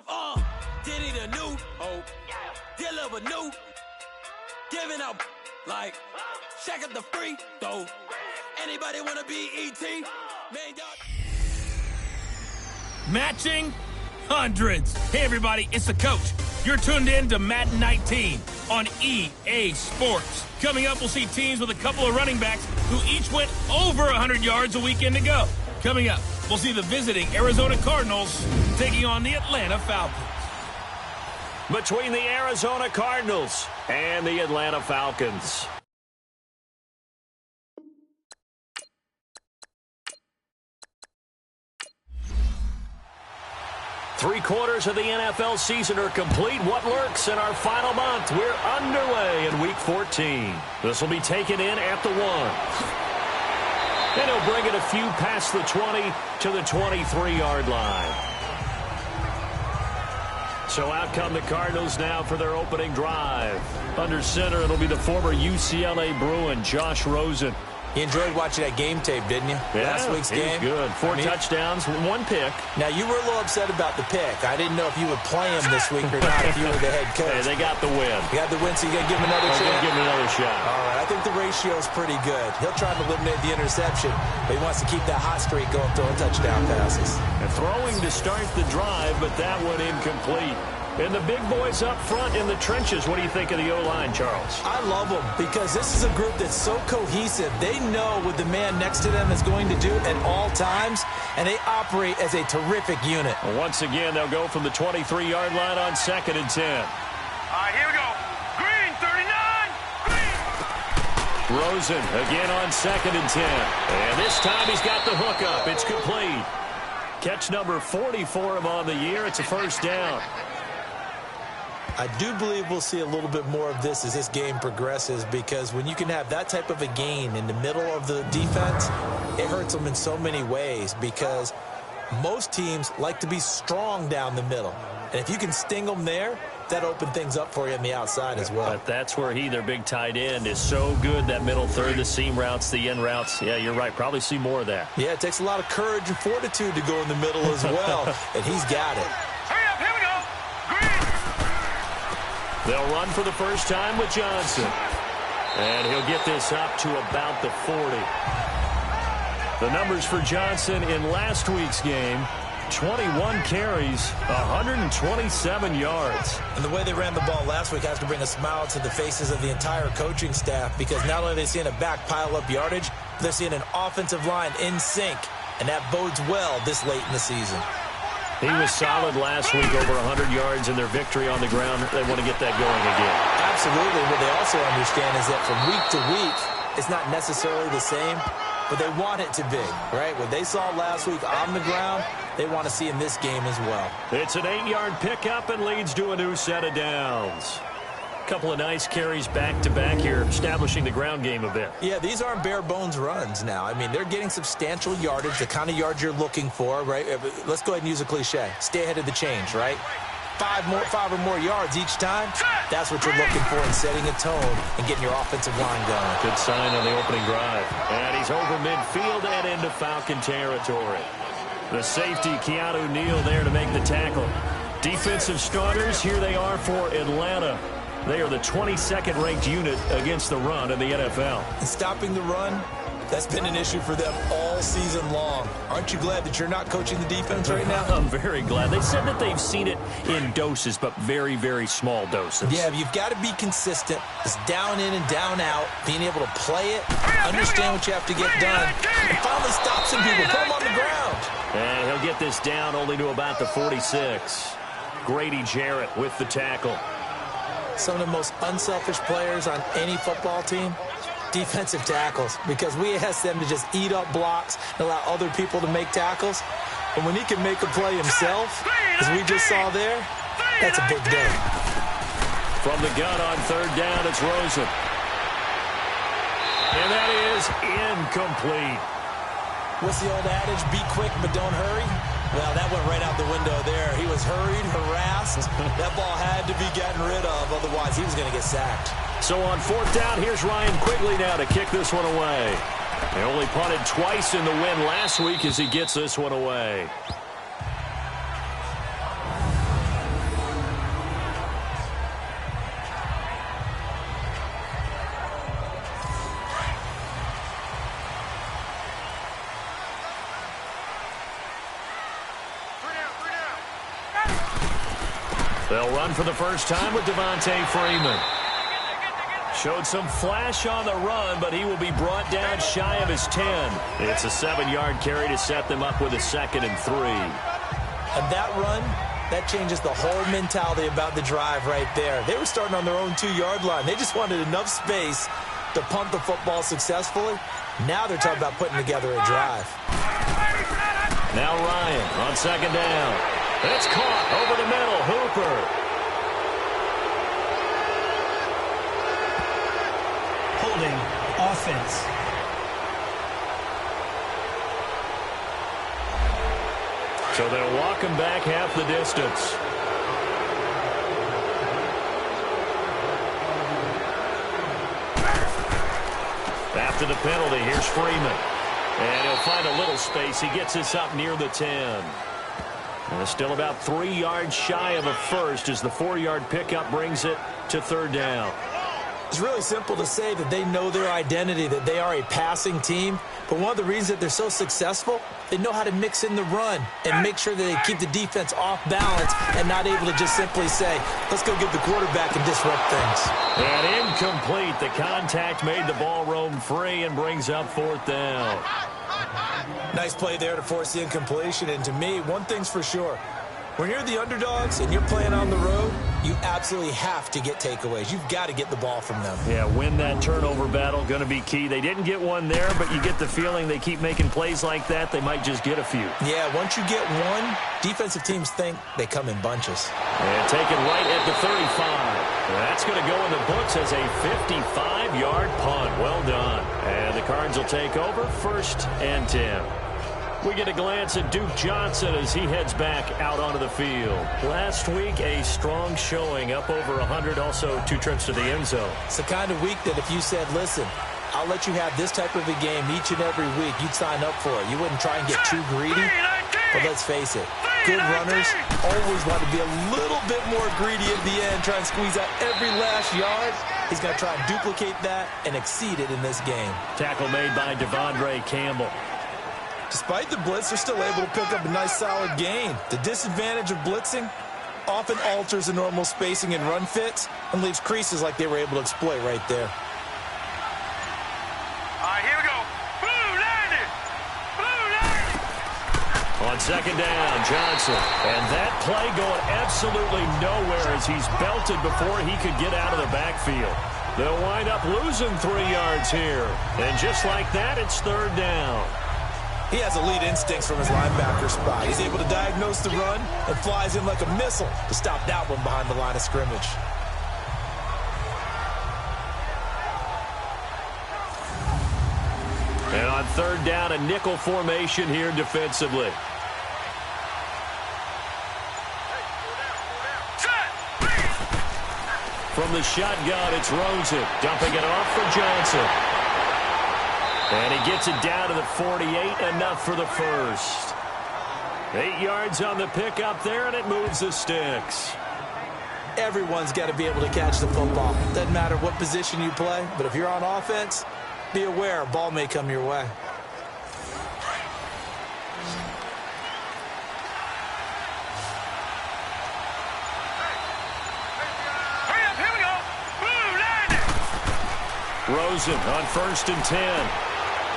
of Diddy the new hope. Deliver new. Giving out like check up the free throw. Anybody wanna be ET? Man, matching hundreds. Hey everybody, it's the coach. You're tuned in to Madden 19 on EA Sports. Coming up, we'll see teams with a couple of running backs who each went over 100 yards a weekend ago. Coming up, we'll see the visiting Arizona Cardinals taking on the Atlanta Falcons. Between the Arizona Cardinals and the Atlanta Falcons. Three-quarters of the NFL season are complete. What lurks in our final month? We're underway in Week 14. This will be taken in at the 1. And he'll bring it a few past the 20 to the 23-yard line. So out come the Cardinals now for their opening drive. Under center, it'll be the former UCLA Bruin, Josh Rosen. You enjoyed watching that game tape, didn't you? Yeah, Last week's game. Good. Four touchdowns, 1 pick. Now, you were a little upset about the pick. I didn't know if you would play him this week or not if you were the head coach. Hey, they got the win. You got the win, so you got to give him another shot? Give him another shot. All right, I think the ratio is pretty good. He'll try to eliminate the interception, but he wants to keep that hot streak going, throwing touchdown passes. And throwing to start the drive, but that one incomplete. And the big boys up front in the trenches. What do you think of the O-line, Charles? I love them because this is a group that's so cohesive. They know what the man next to them is going to do at all times, and they operate as a terrific unit. Well, once again, they'll go from the 23-yard line on 2nd and 10. All right, here we go. Green, 39. Green. Rosen again on 2nd and 10. And this time he's got the hook up. It's complete. Catch number 40 for him on the year. It's a first down. I do believe we'll see a little bit more of this as this game progresses, because when you can have that type of a gain in the middle of the defense, it hurts them in so many ways, because most teams like to be strong down the middle. And if you can sting them there, that opens things up for you on the outside as well. But that's where their big tight end, is so good, that middle third, the seam routes, the in routes. Yeah, you're right. Probably see more of that. Yeah, it takes a lot of courage and fortitude to go in the middle as well, and he's got it. Hurry up, here we go. They'll run for the first time with Johnson. And he'll get this up to about the 40. The numbers for Johnson in last week's game: 21 carries, 127 yards. And the way they ran the ball last week has to bring a smile to the faces of the entire coaching staff, because not only are they seeing a back pile up yardage, they're seeing an offensive line in sync, and that bodes well this late in the season. He was solid last week, over 100 yards in their victory on the ground. They want to get that going again. Absolutely. What they also understand is that from week to week, it's not necessarily the same, but they want it to be, right? What they saw last week on the ground, they want to see in this game as well. It's an 8-yard pickup and leads to a new set of downs. Couple of nice carries back-to-back here, establishing the ground game a bit. Yeah, these aren't bare-bones runs now. I mean, they're getting substantial yardage, the kind of yards you're looking for, right? Let's go ahead and use a cliche. Stay ahead of the change, right? 5 or more yards each time. That's what you're looking for in setting a tone and getting your offensive line going. Good sign on the opening drive. And he's over midfield and into Falcon territory. The safety, Keanu Neal, there to make the tackle. Defensive starters, here they are for Atlanta. They are the 22nd ranked unit against the run in the NFL. And stopping the run, that's been an issue for them all season long. Aren't you glad that you're not coaching the defense right now? I'm very glad. They said that they've seen it in doses, but very, very small doses. Yeah, you've got to be consistent. It's down in and down out, being able to play it, understand what you have to get done, and finally stop some people, put them on the ground. And he'll get this down only to about the 46. Grady Jarrett with the tackle. Some of the most unselfish players on any football team, defensive tackles, because we ask them to just eat up blocks and allow other people to make tackles. And when he can make a play himself, as we just saw there, that's a big day. From the gun on 3rd down, it's Rosen. And that is incomplete. What's the old adage? Be quick, but don't hurry. Well, that went right out the window there. He was hurried, harassed. That ball had to be gotten rid of. Otherwise, he was going to get sacked. So on 4th down, here's Ryan Quigley now to kick this one away. They only punted twice in the win last week as he gets this one away. They'll run for the first time with Devontae Freeman. Showed some flash on the run, but he will be brought down shy of his 10. It's a 7-yard carry to set them up with a 2nd and 3. And that run, that changes the whole mentality about the drive right there. They were starting on their own 2-yard line. They just wanted enough space to punt the football successfully. Now they're talking about putting together a drive. Now Ryan on 2nd down. It's caught over the middle. Hooper. Holding offense. So they'll walk him back half the distance. After the penalty, here's Freeman. And he'll find a little space. He gets this up near the 10. And still about 3 yards shy of a first as the 4-yard pickup brings it to 3rd down. It's really simple to say that they know their identity, that they are a passing team. But one of the reasons that they're so successful, they know how to mix in the run and make sure that they keep the defense off balance and not able to just simply say, let's go get the quarterback and disrupt things. And incomplete. The contact made the ball roam free and brings up 4th down. Nice play there to force the incompletion. And to me, one thing's for sure. When you're the underdogs and you're playing on the road, you absolutely have to get takeaways. You've got to get the ball from them. Yeah, win that turnover battle, going to be key. They didn't get one there, but you get the feeling they keep making plays like that, they might just get a few. Yeah, once you get one, defensive teams think they come in bunches. And taken right at the 35. That's going to go in the books as a 55-yard punt. Well done. And the Cards will take over 1st and 10. We get a glance at Duke Johnson as he heads back out onto the field. Last week, a strong showing, up over 100, also 2 trips to the end zone. It's the kind of week that if you said, listen, I'll let you have this type of a game each and every week, you'd sign up for it. You wouldn't try and get too greedy. But let's face it, good runners always want to be a little bit more greedy at the end, try and squeeze out every last yard. He's going to try and duplicate that and exceed it in this game. Tackle made by Devondre Campbell. Despite the blitz, they're still able to pick up a nice solid gain. The disadvantage of blitzing often alters the normal spacing and run fits and leaves creases like they were able to exploit right there. All right, here we go. Blue landed. Blue landed. On 2nd down, Johnson. And that play going absolutely nowhere as he's belted before he could get out of the backfield. They'll wind up losing 3 yards here. And just like that, it's 3rd down. He has elite instincts from his linebacker spot. He's able to diagnose the run and flies in like a missile to stop that one behind the line of scrimmage. And on 3rd down, a nickel formation here defensively. From the shotgun, it's Rosen dumping it off for Johnson. And he gets it down to the 48, enough for the first. 8 yards on the pickup there, and it moves the sticks. Everyone's got to be able to catch the football. Doesn't matter what position you play, but if you're on offense, be aware a ball may come your way. Hurry up, here we go. Blue landed. Rosen on 1st and 10.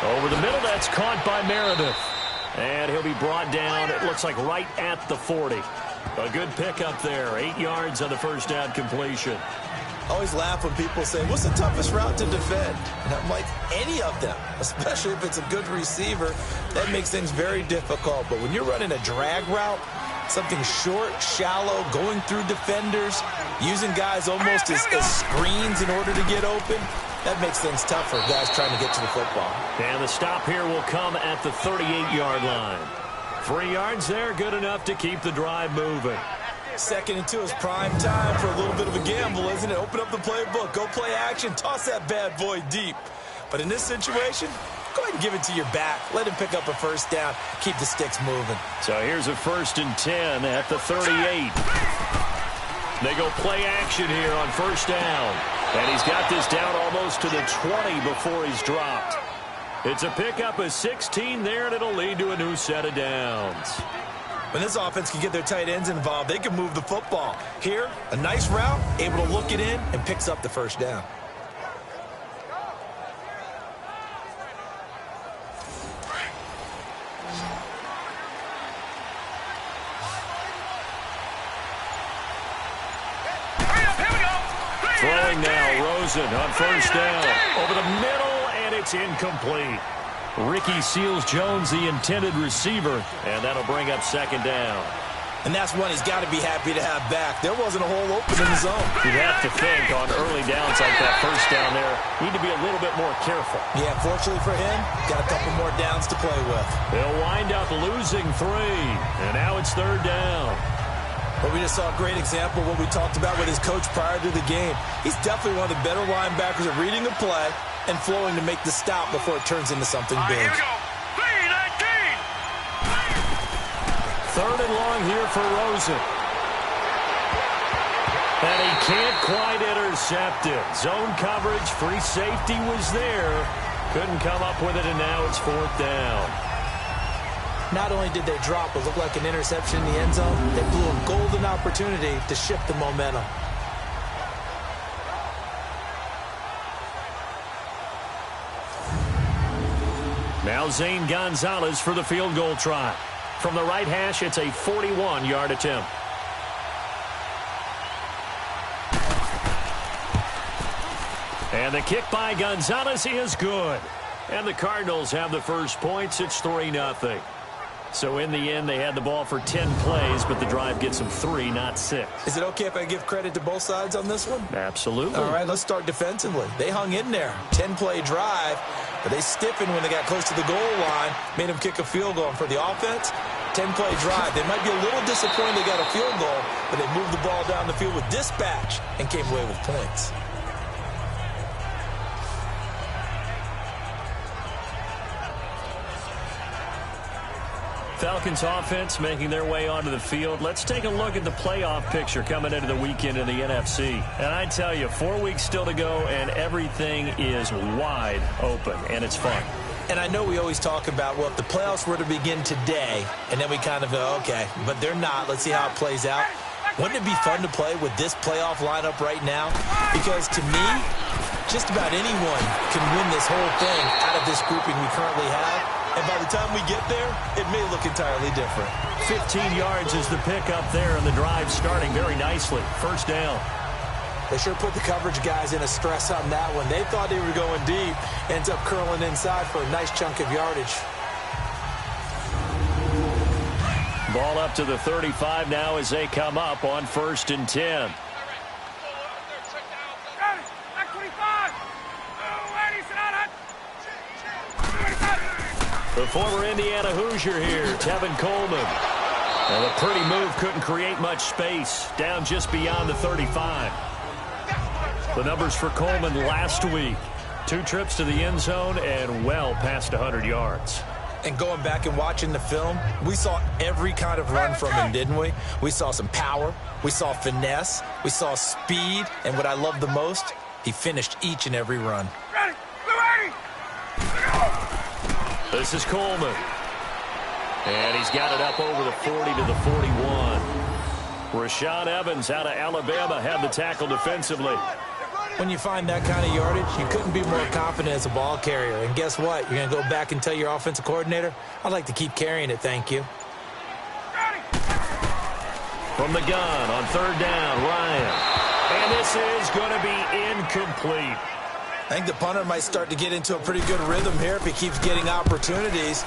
Over the middle, that's caught by Meredith. And he'll be brought down, it looks like right at the 40. A good pickup there, 8 yards on the first down completion. I always laugh when people say, what's the toughest route to defend? And I'm like, any of them, especially if it's a good receiver. That makes things very difficult. But when you're running a drag route, something short, shallow, going through defenders, using guys almost as screens in order to get open, that makes things tough for guys trying to get to the football. And the stop here will come at the 38-yard line. 3 yards there, good enough to keep the drive moving. 2nd and 2 is prime time for a little bit of a gamble, isn't it? Open up the playbook, go play action, toss that bad boy deep. But in this situation, go ahead and give it to your back. Let him pick up a first down, keep the sticks moving. So here's a 1st and 10 at the 38. They go play action here on 1st down. And he's got this down almost to the 20 before he's dropped. It's a pickup of 16 there, and it'll lead to a new set of downs. When this offense can get their tight ends involved, they can move the football. Here, a nice route, able to look it in, and picks up the first down. Throwing now, Rosen on first down. Over the middle, and it's incomplete. Ricky Seals-Jones, the intended receiver, and that'll bring up second down. And that's one he's got to be happy to have back. There wasn't a hole open in the zone. You'd have to think on early downs like that first down there, need to be a little bit more careful. Yeah, fortunately for him, got a couple more downs to play with. They'll wind up losing 3, and now it's third down. But we just saw a great example of what we talked about with his coach prior to the game. He's definitely one of the better linebackers at reading a play and flowing to make the stop before it turns into something big. Here we go. 3-19. Third and long here for Rosen. And he can't quite intercept it. Zone coverage, free safety was there. Couldn't come up with it, and now it's fourth down. Not only did they drop what looked like an interception in the end zone, they blew a golden opportunity to shift the momentum. Now Zane Gonzalez for the field goal try. From the right hash, it's a 41-yard attempt. And the kick by Gonzalez is good. And the Cardinals have the first points. It's 3-0. So in the end, they had the ball for 10 plays, but the drive gets them 3, not 6. Is it okay if I give credit to both sides on this one? Absolutely. All right, let's start defensively. They hung in there. 10-play drive, but they stiffened when they got close to the goal line, made them kick a field goal. And for the offense, 10-play drive. They might be a little disappointed they got a field goal, but they moved the ball down the field with dispatch and came away with points. Falcons offense making their way onto the field. Let's take a look at the playoff picture coming into the weekend in the NFC. And I tell you, 4 weeks still to go, and everything is wide open, and it's fun. And I know we always talk about, well, if the playoffs were to begin today, and then we kind of go, okay, but they're not. Let's see how it plays out. Wouldn't it be fun to play with this playoff lineup right now? Because to me, just about anyone can win this whole thing out of this grouping we currently have. And by the time we get there, it may look entirely different. 15 yards is the pickup there, and the drive starting very nicely. First down. They sure put the coverage guys in a stress on that one. They thought they were going deep. Ends up curling inside for a nice chunk of yardage. Ball up to the 35 now as they come up on 1st and 10. The former Indiana Hoosier here, Tevin Coleman. And a pretty move, couldn't create much space. Down just beyond the 35. The numbers for Coleman last week. 2 trips to the end zone and well past 100 yards. And going back and watching the film, we saw every kind of run from him, didn't we? We saw some power. We saw finesse. We saw speed. And what I love the most, he finished each and every run. This is Coleman. And he's got it up over the 40 to the 41. Rashaan Evans out of Alabama had the tackle defensively. When you find that kind of yardage, you couldn't be more confident as a ball carrier. And guess what? You're going to go back and tell your offensive coordinator, I'd like to keep carrying it, thank you. From the gun on 3rd down, Ryan. And this is going to be incomplete. I think the punter might start to get into a pretty good rhythm here if he keeps getting opportunities.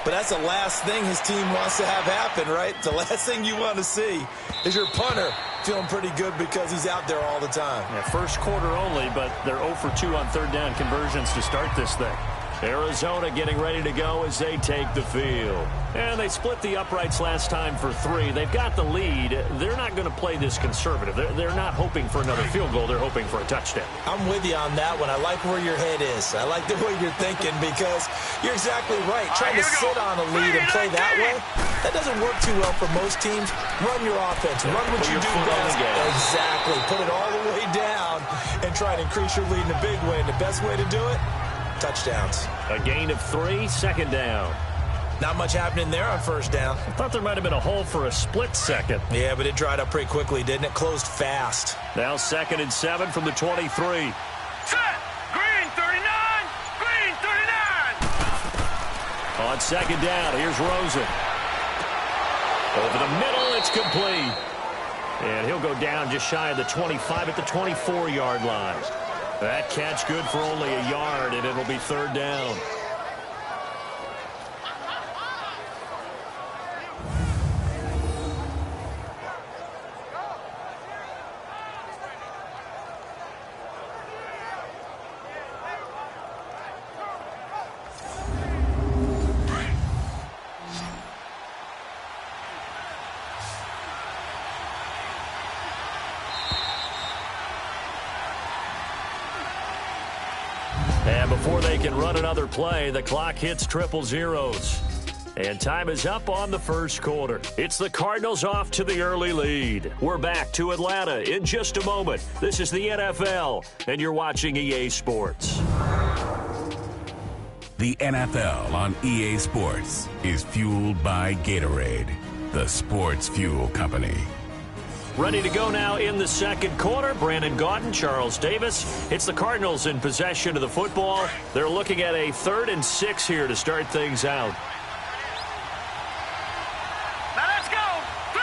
But that's the last thing his team wants to have happen, right? The last thing you want to see is your punter feeling pretty good because he's out there all the time. Yeah, first quarter only, but they're 0 for 2 on 3rd down conversions to start this thing. Arizona getting ready to go as they take the field. And they split the uprights last time for 3. They've got the lead. They're not going to play this conservative. They're not hoping for another field goal. They're hoping for a touchdown. I'm with you on that one. I like where your head is. I like the way you're thinking because you're exactly right. Trying to sit on a lead and play that way, that doesn't work too well for most teams. Run your offense. Run what you do best. Exactly. Put it all the way down and try to increase your lead in a big way. And the best way to do it, touchdowns. A gain of 3, 2nd down. Not much happening there on first down. I thought there might have been a hole for a split second. Yeah, but it dried up pretty quickly, didn't it? Closed fast. Now 2nd and 7 from the 23. Set. Green 39. Green 39. On 2nd down, here's Rosen. Over the middle, it's complete. And he'll go down just shy of the 25 at the 24-yard line. That catch good for only a yard, and it'll be 3rd down. And before they can run another play, the clock hits triple zeros. And time is up on the first quarter. It's the Cardinals off to the early lead. We're back to Atlanta in just a moment. This is the NFL, and you're watching EA Sports. The NFL on EA Sports is fueled by Gatorade, the sports fuel company. Ready to go now in the second quarter. Brandon Gaudin, Charles Davis. It's the Cardinals in possession of the football. They're looking at a 3rd and 6 here to start things out. Now let's go. 3-19.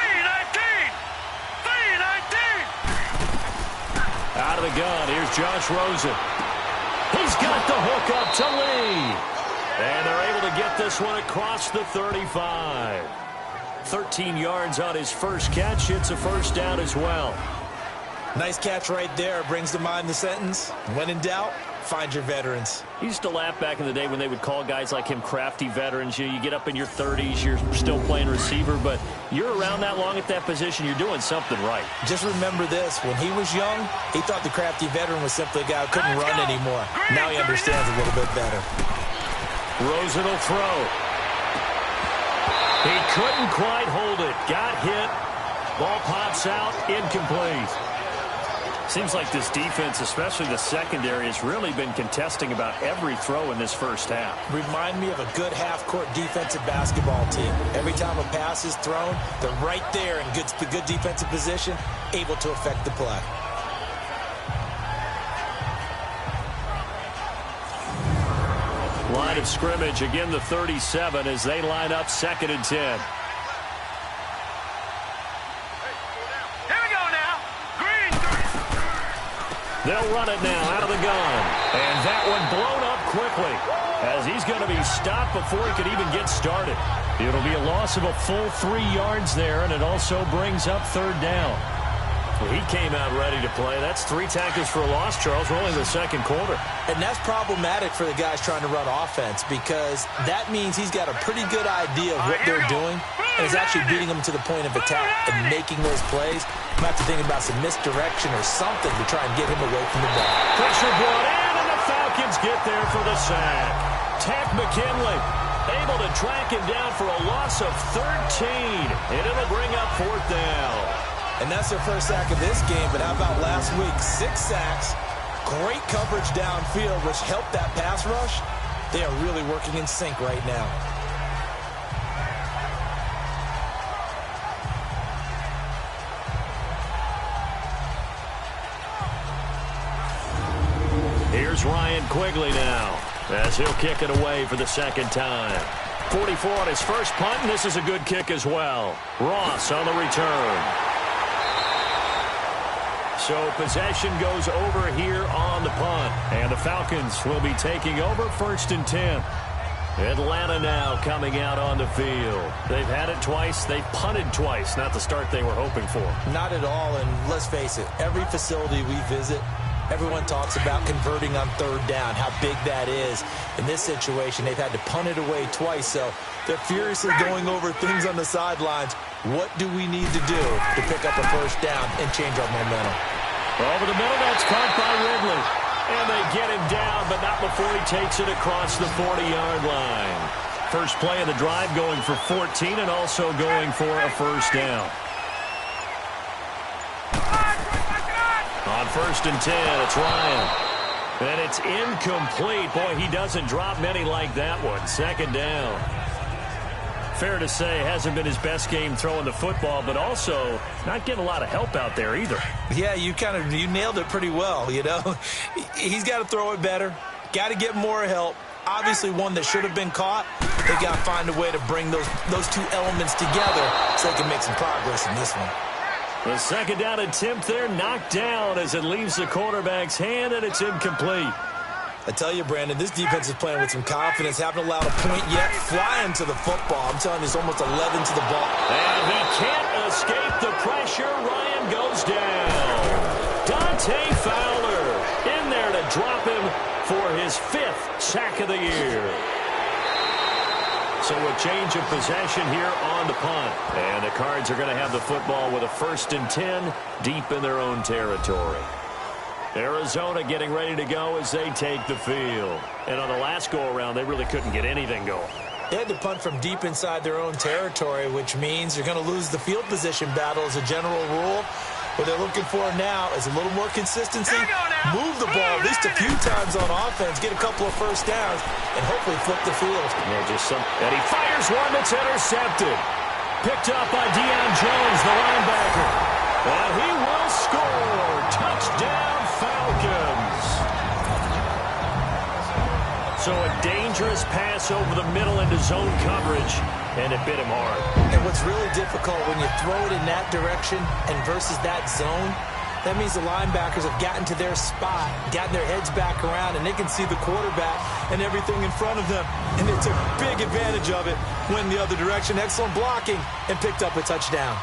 3-19. Out of the gun, here's Josh Rosen. He's got the hook up to Lee. And they're able to get this one across the 35. 13 yards on his first catch. It's a first down as well. Nice catch right there. Brings to mind the sentence, when in doubt, find your veterans. He used to laugh back in the day when they would call guys like him crafty veterans. You get up in your 30s, you're still playing receiver, but you're around that long at that position, you're doing something right. Just remember this. When he was young, he thought the crafty veteran was simply a guy who couldn't run anymore. Now he understands a little bit better. Rosen will throw. He couldn't quite hold it. Got hit. Ball pops out. Incomplete. Seems like this defense, especially the secondary, has really been contesting about every throw in this first half. Remind me of a good half-court defensive basketball team. Every time a pass is thrown, they're right there in good defensive position, able to affect the play. Line of scrimmage, again the 37 as they line up 2nd and 10. Here we go now. Green 30. They'll run it now out of the gun. And that one blown up quickly as he's going to be stopped before he could even get started. It'll be a loss of a full 3 yards there, and it also brings up 3rd down. Well, he came out ready to play. That's 3 tackles for a loss, Charles. We're only in the second quarter. And that's problematic for the guys trying to run offense because that means he's got a pretty good idea of what they're doing and is actually beating them to the point of attack and making those plays. You might have to think about some misdirection or something to try and get him away from the ball. Pressure brought in, and the Falcons get there for the sack. Tech McKinley able to track him down for a loss of 13, and it'll bring up 4th down. And that's their first sack of this game, but how about last week? 6 sacks, great coverage downfield, which helped that pass rush. They are really working in sync right now. Here's Ryan Quigley now as he'll kick it away for the 2nd time. 44 on his first punt, and this is a good kick as well. Ross on the return. So possession goes over here on the punt. And the Falcons will be taking over 1st and 10. Atlanta now coming out on the field. They've had it twice. They've punted twice. Not the start they were hoping for. Not at all, and let's face it, every facility we visit, everyone talks about converting on 3rd down, how big that is. In this situation, they've had to punt it away twice, so they're furiously going over things on the sidelines. What do we need to do to pick up a 1st down and change our momentum? Over the middle, that's caught by Ridley. And they get him down, but not before he takes it across the 40-yard line. First play of the drive going for 14 and also going for a 1st down. On 1st and 10, it's Ryan. And it's incomplete. Boy, he doesn't drop many like that one. 2nd down. fair to say, hasn't been his best game throwing the football, but also not getting a lot of help out there either. Yeah, you nailed it pretty well, you know. He's got to throw it better, got to get more help. Obviously one that should have been caught. They got to find a way to bring those two elements together so they can make some progress in this one. The second down attempt there knocked down as it leaves the quarterback's hand, and it's incomplete. I tell you, Brandon, this defense is playing with some confidence. Haven't allowed a point yet. Flying to the football. I'm telling you, it's almost 11 to the ball. And he can't escape the pressure. Ryan goes down. Dante Fowler in there to drop him for his 5th sack of the year. So a change of possession here on the punt. And the Cards are going to have the football with a 1st and 10 deep in their own territory. Arizona getting ready to go as they take the field. And on the last go-around, they really couldn't get anything going. They had to punt from deep inside their own territory, which means you're going to lose the field position battle as a general rule. What they're looking for now is a little more consistency. Move the ball at least a few times on offense, get a couple of first downs, and hopefully flip the field. Yeah, and he fires one that's intercepted. Picked up by Deion Jones, the linebacker. And he will score. Touchdown, Falcons. So a dangerous pass over the middle into zone coverage, and it bit him hard. And what's really difficult when you throw it in that direction and versus that zone, that means the linebackers have gotten to their spot, gotten their heads back around, and they can see the quarterback and everything in front of them. And they took big advantage of it, went the other direction, excellent blocking, and picked up a touchdown.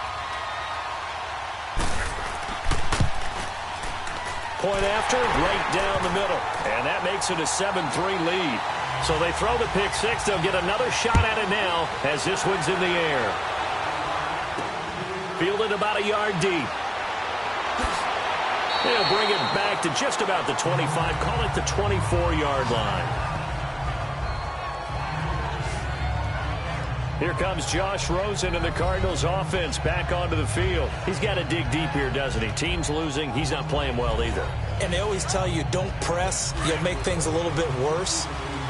Point after, right down the middle. And that makes it a 7-3 lead. So they throw the pick six. They'll get another shot at it now as this one's in the air. Fielded about a yard deep. They'll bring it back to just about the 25. Call it the 24-yard line. Here comes Josh Rosen and the Cardinals offense back onto the field. He's got to dig deep here, doesn't he? Team's losing. He's not playing well either. And they always tell you, don't press. You'll make things a little bit worse.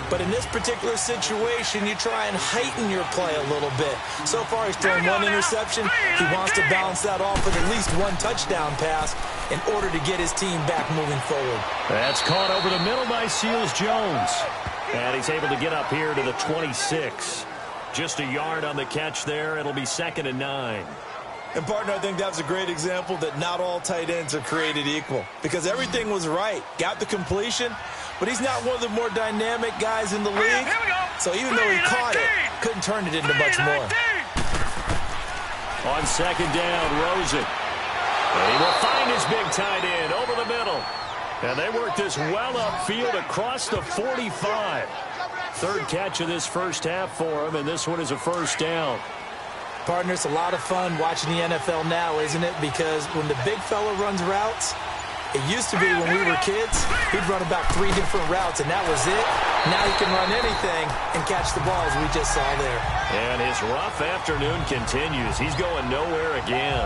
But in this particular situation, you try and heighten your play a little bit. So far, he's thrown one interception. He wants to balance that off with at least one touchdown pass in order to get his team back moving forward. That's caught over the middle by Seals Jones. And he's able to get up here to the 26. Just a yard on the catch there. It'll be 2nd and 9. And, partner, I think that's a great example that not all tight ends are created equal. Because everything was right. Got the completion, but he's not one of the more dynamic guys in the league. So even though he caught it, couldn't turn it into much more. On 2nd down, Rosen. And he will find his big tight end over the middle. And they work this well upfield across the 45. 3rd catch of this first half for him, and this one is a 1st down. Partner, it's a lot of fun watching the NFL now, isn't it? Because when the big fella runs routes, it used to be when we were kids, he'd run about 3 different routes, and that was it. Now he can run anything and catch the ball, as we just saw there. And his rough afternoon continues. He's going nowhere again.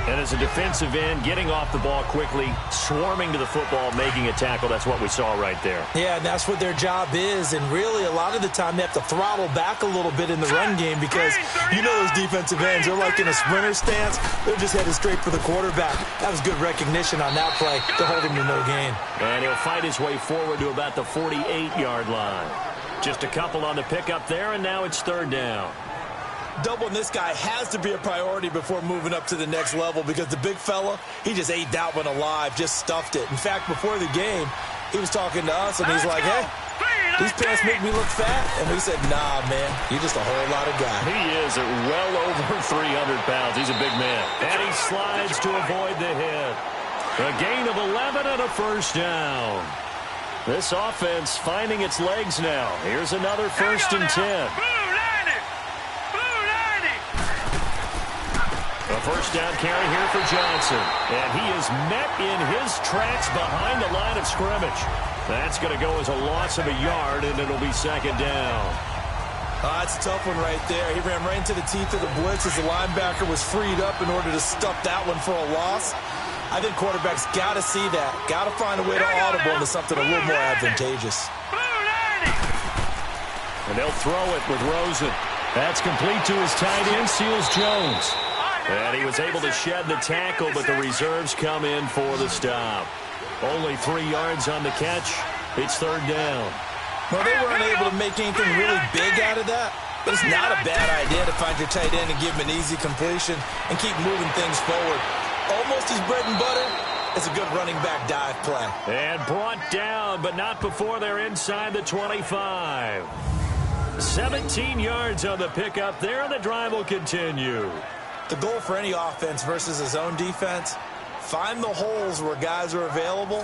And as a defensive end, getting off the ball quickly, swarming to the football, making a tackle, that's what we saw right there. Yeah, and that's what their job is. And really, a lot of the time, they have to throttle back a little bit in the run game because you know those defensive ends, they're like in a sprinter stance. They're just headed straight for the quarterback. That was good recognition on that play to hold him to no gain. And he'll fight his way forward to about the 48-yard line. Just a couple on the pickup there, and now it's 3rd down. Doubling this guy has to be a priority before moving up to the next level because the big fella, he just ate that one alive, just stuffed it. In fact, before the game, he was talking to us, and he's like, hey, these pants make me look fat. And we said, nah, man, you're just a whole lot of guy. He is at well over 300 pounds. He's a big man. And he slides to avoid the hit. A gain of 11 and a 1st down. This offense finding its legs now. Here's another 1st and 10. A 1st down carry here for Johnson. And he is met in his tracks behind the line of scrimmage. That's going to go as a loss of a yard, and it'll be 2nd down. That's a tough one right there. He ran right into the teeth of the blitz as the linebacker was freed up in order to stuff that one for a loss. I think quarterbacks got to see that. Got to find a way to audible into something a little more advantageous. And they'll throw it with Rosen. That's complete to his tight end, Seals Jones. And he was able to shed the tackle, but the reserves come in for the stop. Only 3 yards on the catch. It's third down. Well, they weren't able to make anything really big out of that. But it's not a bad idea to find your tight end and give him an easy completion and keep moving things forward. Almost his bread and butter. It's a good running back dive play. And brought down, but not before they're inside the 25. 17 yards on the pickup there, and the drive will continue. The goal for any offense versus his own defense, find the holes where guys are available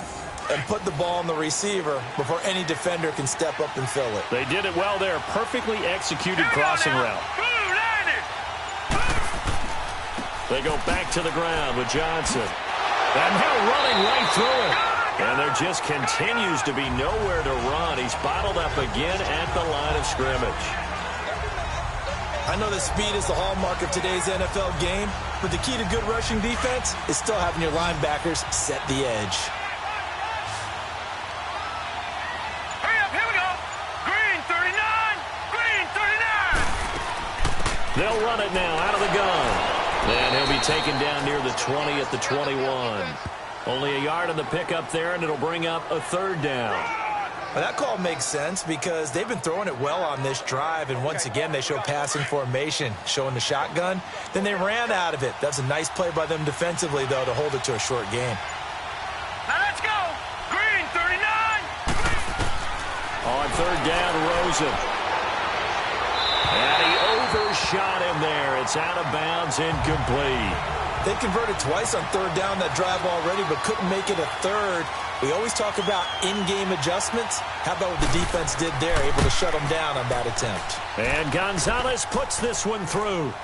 and put the ball on the receiver before any defender can step up and fill it. They did it well there. Perfectly executed crossing route. They go back to the ground with Johnson. And now running right through it. And there just continues to be nowhere to run. He's bottled up again at the line of scrimmage. I know that speed is the hallmark of today's NFL game, but the key to good rushing defense is still having your linebackers set the edge. Hurry up, here we go. Green 39, green 39. They'll run it now out of the gun. And he'll be taken down near the 20 at the 21. Only a yard on the pickup there, and it'll bring up a third down. Well, that call makes sense because they've been throwing it well on this drive, and once again they show passing formation, showing the shotgun. Then they ran out of it. That's a nice play by them defensively, though, to hold it to a short game. Now let's go. Green 39. On third down, Rosen. And he overshot him there. It's out of bounds, incomplete. They converted twice on third down that drive already, but couldn't make it a third. We always talk about in-game adjustments. How about what the defense did there, able to shut them down on that attempt. And Gonzalez puts this one through.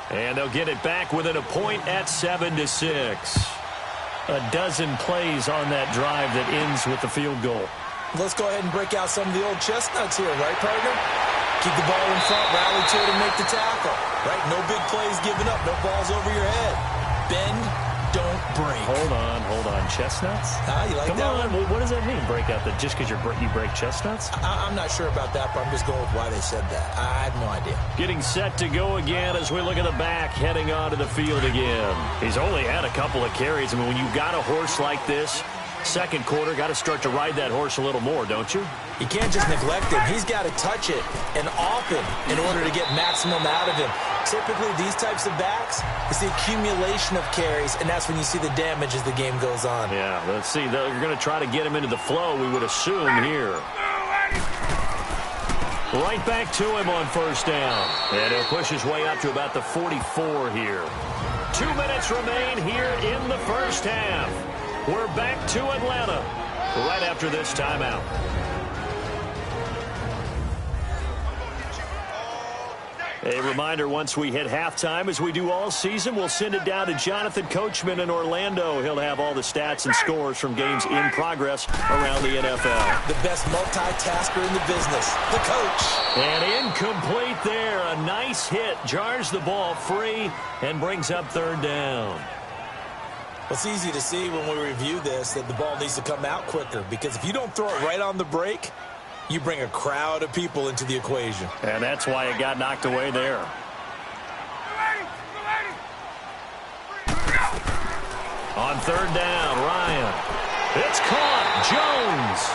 And they'll get it back within a point at 7-6. A dozen plays on that drive that ends with the field goal. Let's go ahead and break out some of the old chestnuts here, right, partner? Keep the ball in front, rally to it, and make the tackle. Right? No big plays given up, no balls over your head. Bend, don't break. Hold on. Chestnuts? You like Come that on. one? What does that mean, break out? That just because you break chestnuts? I'm not sure about that, but I'm just going with why they said that. I have no idea. Getting set to go again as we look at the back, heading onto the field again. He's only had a couple of carries. I mean, when you've got a horse like this, second quarter, got to start to ride that horse a little more, don't you? You can't just neglect him. He's got to touch it and often in order to get maximum out of him. Typically, these types of backs, it's the accumulation of carries, and that's when you see the damage as the game goes on. Yeah, let's see. They're going to try to get him into the flow, we would assume, here. Right back to him on first down. And he'll push his way up to about the 44 here. 2 minutes remain here in the first half. We're back to Atlanta right after this timeout. A reminder, once we hit halftime, as we do all season, we'll send it down to Jonathan Coachman in Orlando. He'll have all the stats and scores from games in progress around the NFL. The best multitasker in the business, the coach. And incomplete there. A nice hit. Jars the ball free and brings up third down. Well, it's easy to see when we review this that the ball needs to come out quicker, because if you don't throw it right on the break, you bring a crowd of people into the equation. And that's why it got knocked away there. On third down, Ryan. It's caught. Jones.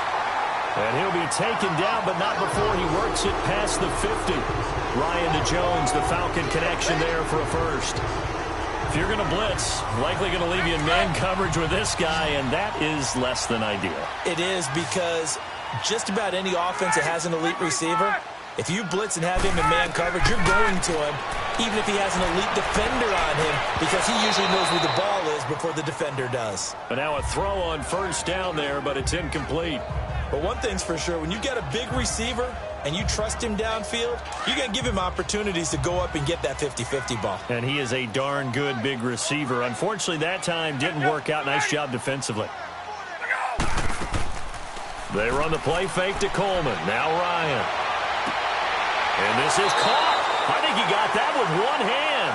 And he'll be taken down, but not before he works it past the 50. Ryan to Jones, the Falcon connection there for a first. If you're going to blitz, likely going to leave you in man coverage with this guy, and that is less than ideal. It is, because just about any offense that has an elite receiver, if you blitz and have him in man coverage, you're going to him, even if he has an elite defender on him, because he usually knows where the ball is before the defender does. But now a throw on first down there, but it's incomplete. But one thing's for sure, when you get a big receiver and you trust him downfield, you're going to give him opportunities to go up and get that 50-50 ball. And he is a darn good big receiver. Unfortunately, that time didn't work out. Nice job defensively. They run the play fake to Coleman. Now Ryan. And this is caught. I think he got that with one hand.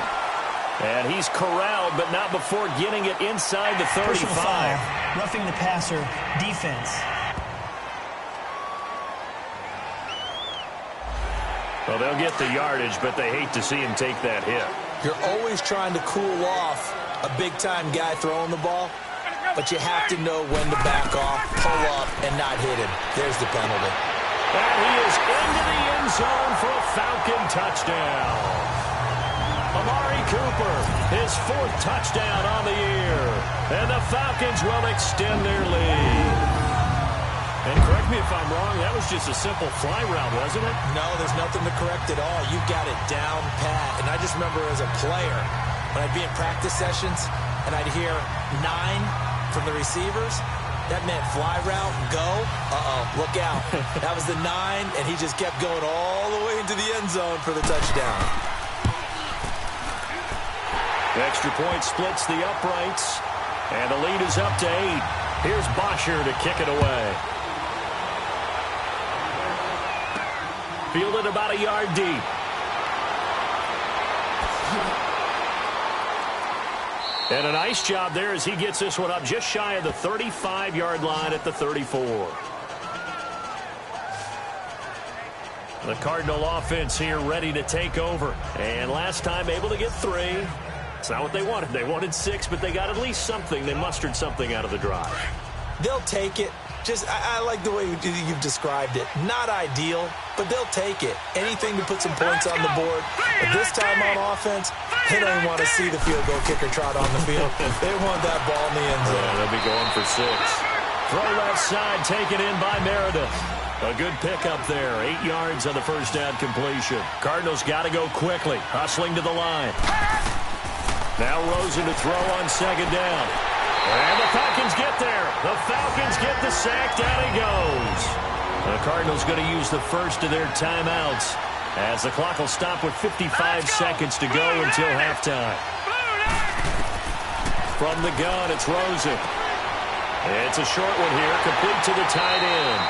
And he's corralled, but not before getting it inside the 35. Personal foul, roughing the passer, defense. Well, they'll get the yardage, but they hate to see him take that hit. You're always trying to cool off a big-time guy throwing the ball, but you have to know when to back off, pull up, and not hit him. There's the penalty. And he is into the end zone for a Falcon touchdown. Amari Cooper, his 4th touchdown on the year. And the Falcons will extend their lead. And correct me if I'm wrong, that was just a simple fly route, wasn't it? No, there's nothing to correct at all. You got it down pat. And I just remember as a player, when I'd be in practice sessions and I'd hear 9 from the receivers, that meant fly route, go, look out. That was the 9, and he just kept going all the way into the end zone for the touchdown. The extra point splits the uprights, and the lead is up to 8. Here's Bosher to kick it away. Fielded about a yard deep. And a nice job there as he gets this one up just shy of the 35-yard line at the 34. The Cardinal offense here ready to take over. And last time able to get 3. It's not what they wanted. They wanted 6, but they got at least something. They mustered something out of the drive. They'll take it. I like the way you've described it. Not ideal, but they'll take it. Anything to put some points on the board. But this time on offense, they don't want to see the field goal kicker trot on the field. They want that ball in the end zone. Yeah, they'll be going for 6. Throw left side, taken in by Meredith. A good pickup there. 8 yards on the first down completion. Cardinals got to go quickly. Hustling to the line. Now Rosen to throw on second down. And the Falcons get there. The Falcons get the sack. Down he goes. The Cardinals going to use the first of their timeouts as the clock will stop with 55 seconds to go until halftime. From the gun, it's Rosen. It's a short one here, complete to the tight end.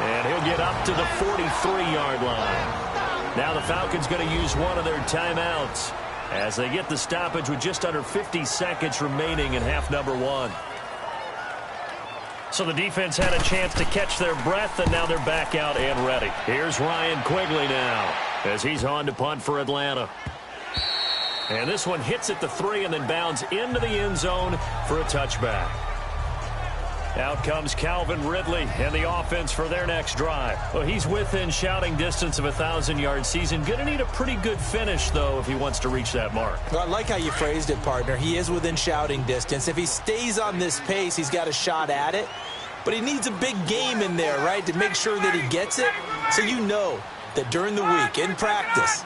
And he'll get up to the 43-yard line. Now the Falcons going to use one of their timeouts as they get the stoppage with just under 50 seconds remaining in half number 1. So the defense had a chance to catch their breath, and now they're back out and ready. Here's Ryan Quigley now as he's on to punt for Atlanta. And this one hits at the 3 and then bounds into the end zone for a touchback. Out comes Calvin Ridley and the offense for their next drive. Well, he's within shouting distance of a 1,000-yard season. Going to need a pretty good finish, though, if he wants to reach that mark. Well, I like how you phrased it, partner. He is within shouting distance. If he stays on this pace, he's got a shot at it. But he needs a big game in there, right, to make sure that he gets it. So you know that during the week, in practice,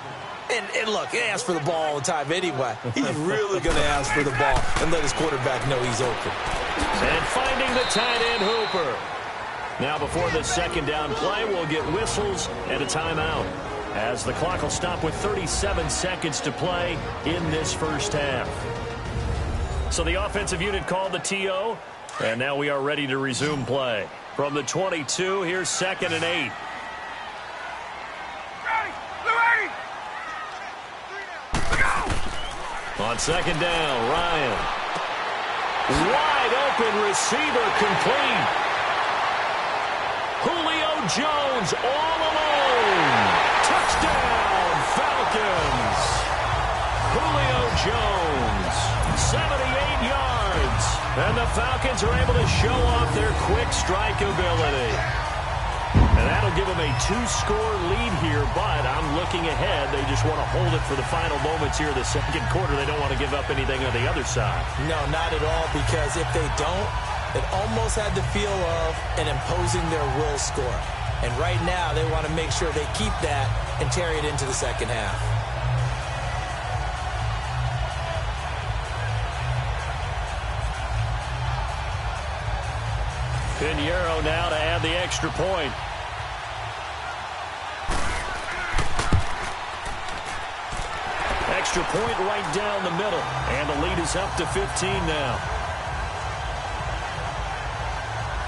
and look, he asks for the ball all the time anyway. He's really going to ask for the ball and let his quarterback know he's open. And finding the tight end Hooper. Now before the second down play, we'll get whistles and a timeout as the clock will stop with 37 seconds to play in this first half. So the offensive unit called the TO, and now we are ready to resume play. From the 22, here's 2nd and 8. On second down, Ryan. Wide open receiver complete. Julio Jones all alone. Touchdown, Falcons. Julio Jones, 78 yards. And the Falcons are able to show off their quick strike ability. And that'll give them a 2-score lead here, but I'm looking ahead. They just want to hold it for the final moments here of the second quarter. They don't want to give up anything on the other side. No, not at all, because if they don't, it almost had the feel of an imposing their will score. And right now, they want to make sure they keep that and carry it into the second half. Pinheiro now to add the extra point. Extra point right down the middle. And the lead is up to 15 now.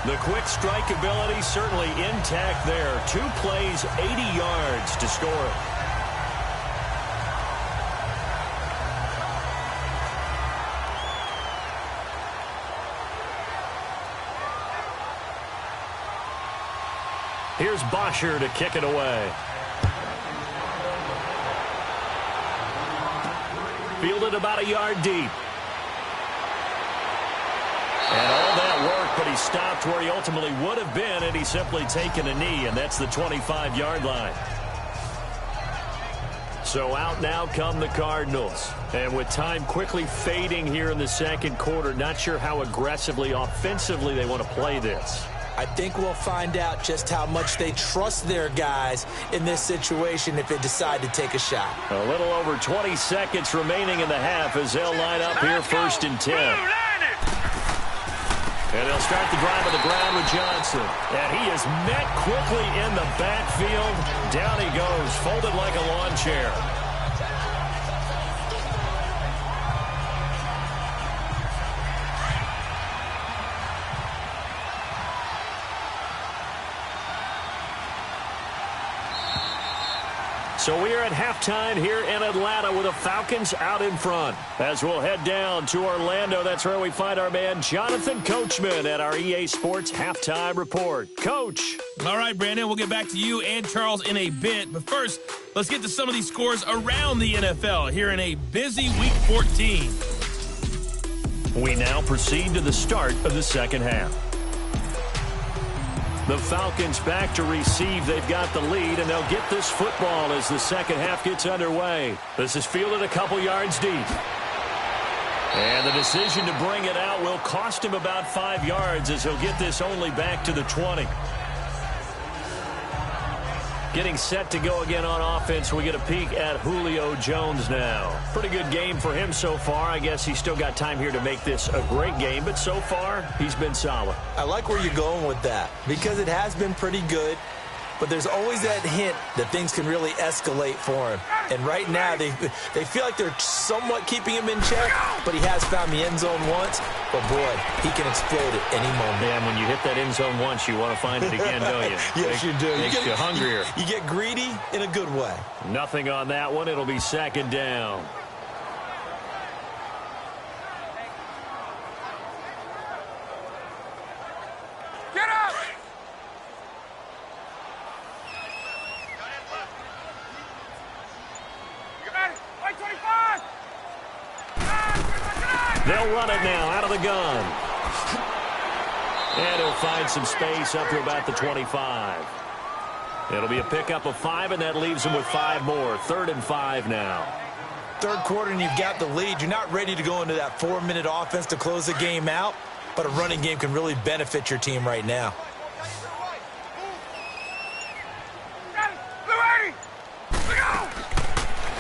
The quick strike ability certainly intact there. 2 plays, 80 yards to score it. Here's Bosher to kick it away. Fielded about a yard deep. And all that work, but he stopped where he ultimately would have been, and he's simply taken a knee, and that's the 25-yard line. So out now come the Cardinals. And with time quickly fading here in the second quarter, not sure how aggressively, offensively they want to play this. I think we'll find out just how much they trust their guys in this situation if they decide to take a shot. A little over 20 seconds remaining in the half as they'll line up here 1st and 10. And they'll start the drive on the ground with Johnson. And he is met quickly in the backfield. Down he goes, folded like a lawn chair. So we are at halftime here in Atlanta with the Falcons out in front. As we'll head down to Orlando, that's where we find our man Jonathan Coachman at our EA Sports Halftime Report. Coach. All right, Brandon, we'll get back to you and Charles in a bit. But first, let's get to some of these scores around the NFL here in a busy Week 14. We now proceed to the start of the second half. The Falcons back to receive. They've got the lead, and they'll get this football as the second half gets underway. This is fielded a couple yards deep. And the decision to bring it out will cost him about 5 yards as he'll get this only back to the 20. Getting set to go again on offense. We get a peek at Julio Jones now. Pretty good game for him so far. I guess he's still got time here to make this a great game, but so far, he's been solid. I like where you're going with that because it has been pretty good, but there's always that hint that things can really escalate for him. And right now, they feel like they're somewhat keeping him in check, but he has found the end zone once. But, boy, he can explode at any moment. Man, when you hit that end zone once, you want to find it again, don't you? Yes, you do. Makes you hungrier. You get greedy in a good way. Nothing on that one. It'll be second down. Get up! They'll run it now out of the gun. And he'll find some space up to about the 25. It'll be a pickup of 5, and that leaves him with 5 more. 3rd and 5 now. Third quarter, and you've got the lead. You're not ready to go into that 4-minute offense to close the game out, but a running game can really benefit your team right now.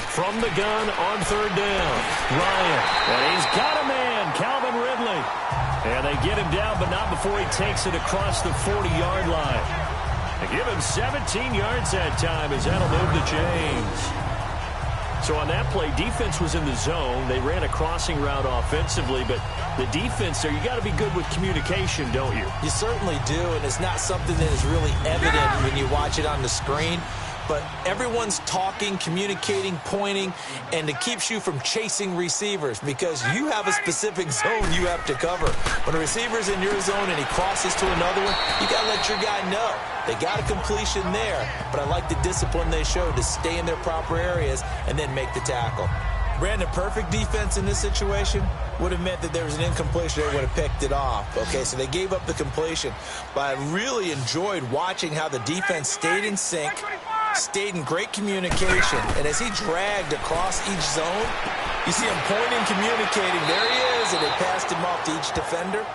From the gun on 3rd down, Ryan. And he's got a man, Calvin Ridley. And they get him down, but not before he takes it across the 40-yard line. They give him 17 yards that time as that'll move the chains. So on that play, defense was in the zone. They ran a crossing route offensively, but the defense there, you got to be good with communication, don't you? You certainly do, and it's not something that is really evident when you watch it on the screen. But everyone's talking, communicating, pointing, and it keeps you from chasing receivers because you have a specific zone you have to cover. When a receiver's in your zone and he crosses to another one, you got to let your guy know. They got a completion there, but I like the discipline they showed to stay in their proper areas and then make the tackle. Brandon, perfect defense in this situation would have meant that there was an incompletion. They would have picked it off. Okay, so they gave up the completion. But I really enjoyed watching how the defense stayed in sync, stayed in great communication. And as he dragged across each zone, you see him pointing, communicating. There he is, and they passed him off to each defender.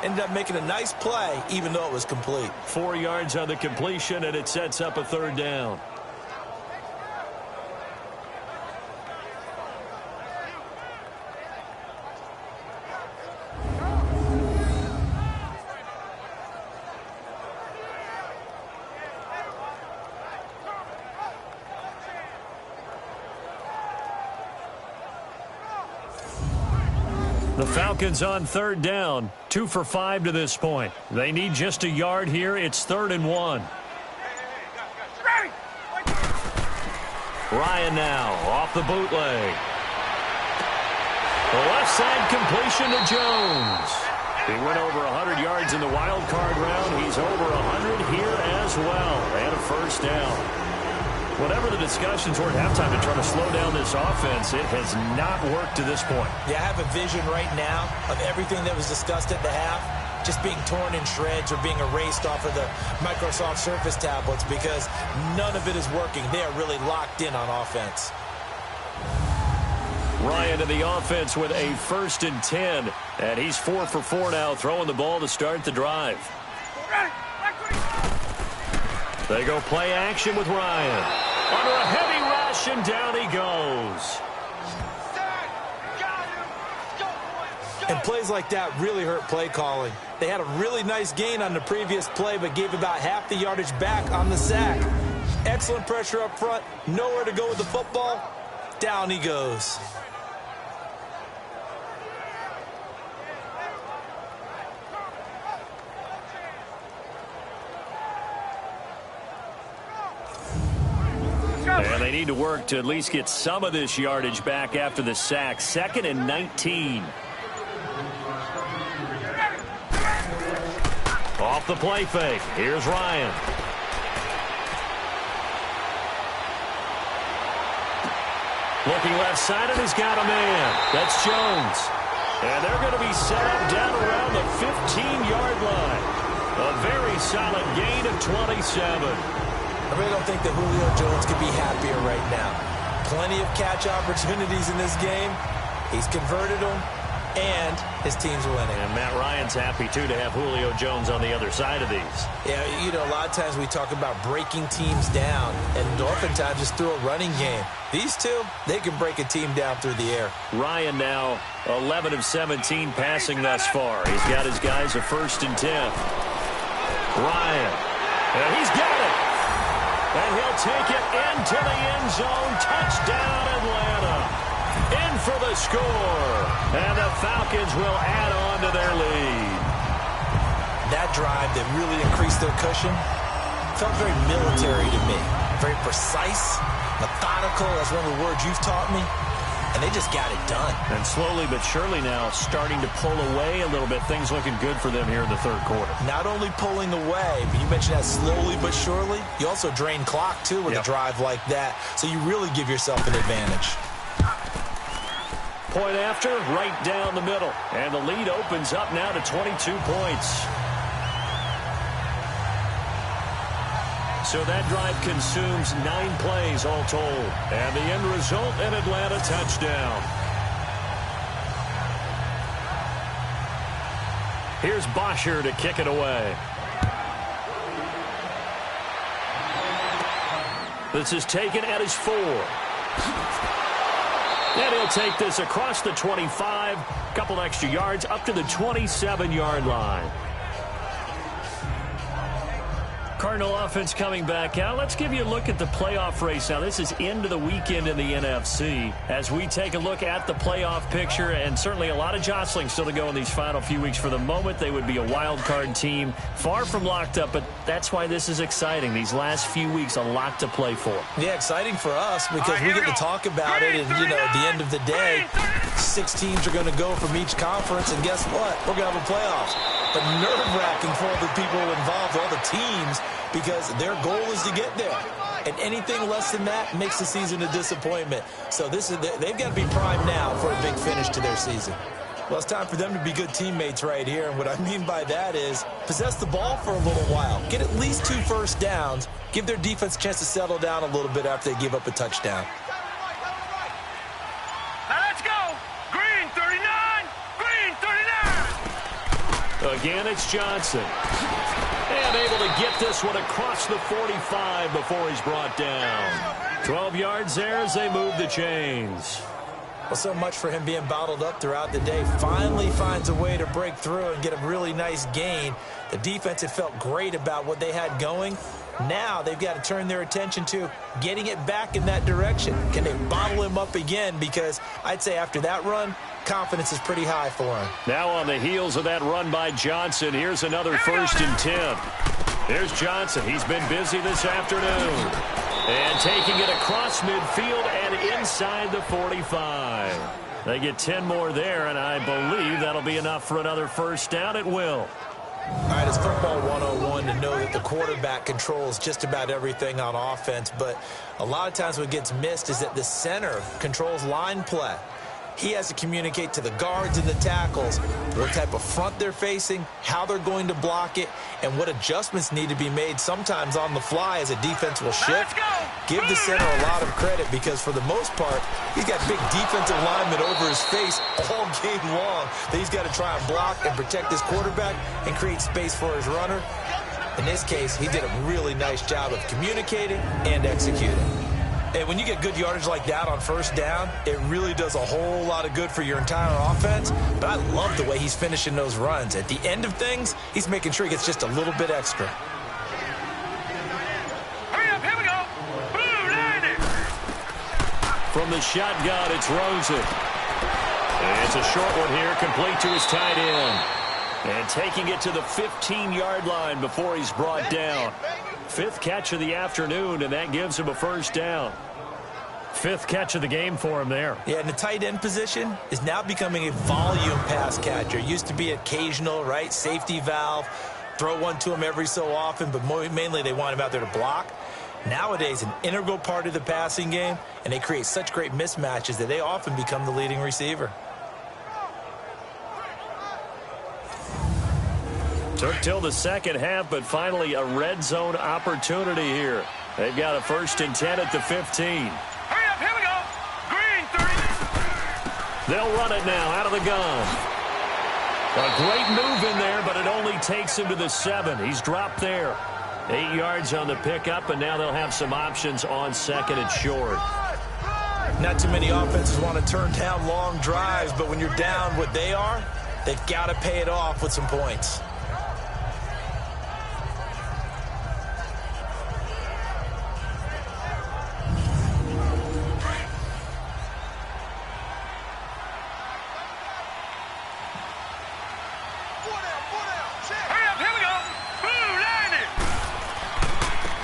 Ended up making a nice play, even though it was complete. 4 yards on the completion, and it sets up a 3rd down. The Falcons on 3rd down, 2 for 5 to this point. They need just a yard here. It's 3rd and 1. Ryan now off the bootleg. The left side completion to Jones. He went over 100 yards in the wild card round. He's over 100 here as well. And a 1st down. Whatever the discussions were at halftime to try to slow down this offense, it has not worked to this point. Yeah, I have a vision right now of everything that was discussed at the half just being torn in shreds or being erased off of the Microsoft Surface tablets because none of it is working. They are really locked in on offense. Ryan to the offense with a 1st and 10. And he's 4 for 4 now, throwing the ball to start the drive. They go play action with Ryan. Under a heavy rush, and down he goes. And plays like that really hurt play calling. They had a really nice gain on the previous play, but gave about half the yardage back on the sack. Excellent pressure up front. Nowhere to go with the football. Down he goes. And they need to work to at least get some of this yardage back after the sack. 2nd and 19. Off the play fake. Here's Ryan. Looking left side, and he's got a man. That's Jones. And they're going to be set up down around the 15-yard line. A very solid gain of 27. I really don't think that Julio Jones could be happier right now. Plenty of catch opportunities in this game. He's converted them, and his team's winning. And Matt Ryan's happy, too, to have Julio Jones on the other side of these. Yeah, you know, a lot of times we talk about breaking teams down, and oftentimes just through a running game. These two, they can break a team down through the air. Ryan now 11 of 17 passing thus far. He's got his guys a 1st and 10. Ryan, and he's got it. And he'll take it into the end zone. Touchdown, Atlanta. In for the score. And the Falcons will add on to their lead. That drive that really increased their cushion felt very military to me. Very precise, methodical. That's one of the words you've taught me. And they just got it done. And slowly but surely now starting to pull away a little bit. Things looking good for them here in the 3rd quarter. Not only pulling away, but you mentioned that slowly but surely. You also drain clock, too, with a drive like that. So you really give yourself an advantage. Point after, right down the middle. And the lead opens up now to 22 points. So that drive consumes 9 plays all told. And the end result, an Atlanta touchdown. Here's Bosher to kick it away. This is taken at his 4. And he'll take this across the 25. Couple extra yards up to the 27-yard line. Cardinal offense coming back out. Let's give you a look at the playoff race now. This is into the weekend in the NFC as we take a look at the playoff picture, and certainly a lot of jostling still to go in these final few weeks. For the moment, they would be a wild card team, far from locked up, but that's why this is exciting. These last few weeks, a lot to play for. Yeah, exciting for us because we get to talk about it, and, you know, at the end of the day, 6 teams are going to go from each conference, and guess what? We're going to have a playoffs. But nerve-wracking for all the people involved, all the teams, because their goal is to get there. And anything less than that makes the season a disappointment. So they've got to be primed now for a big finish to their season. Well, it's time for them to be good teammates right here. And what I mean by that is possess the ball for a little while. Get at least 2 first downs. Give their defense a chance to settle down a little bit after they give up a touchdown. Now let's go. Green 39. Green 39. Again, it's Johnson. And able to get this one across the 45 before he's brought down. 12 yards there as they move the chains. Well, so much for him being bottled up throughout the day. Finally finds a way to break through and get a really nice gain. The defense had felt great about what they had going. Now they've got to turn their attention to getting it back in that direction. Can they bottle him up again? Because I'd say after that run, confidence is pretty high for him. Now on the heels of that run by Johnson, here's another 1st and 10. There's Johnson. He's been busy this afternoon. And taking it across midfield and inside the 45. They get 10 more there, and I believe that'll be enough for another 1st down. It will. All right, it's football 101 to know that the quarterback controls just about everything on offense, but a lot of times what gets missed is that the center controls line play. He has to communicate to the guards and the tackles what type of front they're facing, how they're going to block it, and what adjustments need to be made sometimes on the fly as a defense will shift. Give the center a lot of credit because for the most part, he's got big defensive linemen over his face all game long that he's got to try and block and protect his quarterback and create space for his runner. In this case, he did a really nice job of communicating and executing. And when you get good yardage like that on first down, it really does a whole lot of good for your entire offense. But I love the way he's finishing those runs. At the end of things, he's making sure he gets just a little bit extra. Hurry up, here we go. Blue, landing. From the shotgun, it's Rosen. And it's a short one here, complete to his tight end. And taking it to the 15-yard line before he's brought down. 5th catch of the afternoon, and that gives him a first down. 5th catch of the game for him there. Yeah, and the tight end position is now becoming a volume pass catcher. Used to be occasional, right? Safety valve. Throw one to him every so often, but mainly they want him out there to block. Nowadays, an integral part of the passing game, and they create such great mismatches that they often become the leading receiver. Took till the second half, but finally a red zone opportunity here. They've got a 1st and 10 at the 15. Hurry up, here we go. Green, 30. They'll run it now out of the gun. A great move in there, but it only takes him to the 7. He's dropped there. 8 yards on the pickup, and now they'll have some options on 2nd and short. Not too many offenses want to turn down long drives, but when you're down what they are, they've got to pay it off with some points.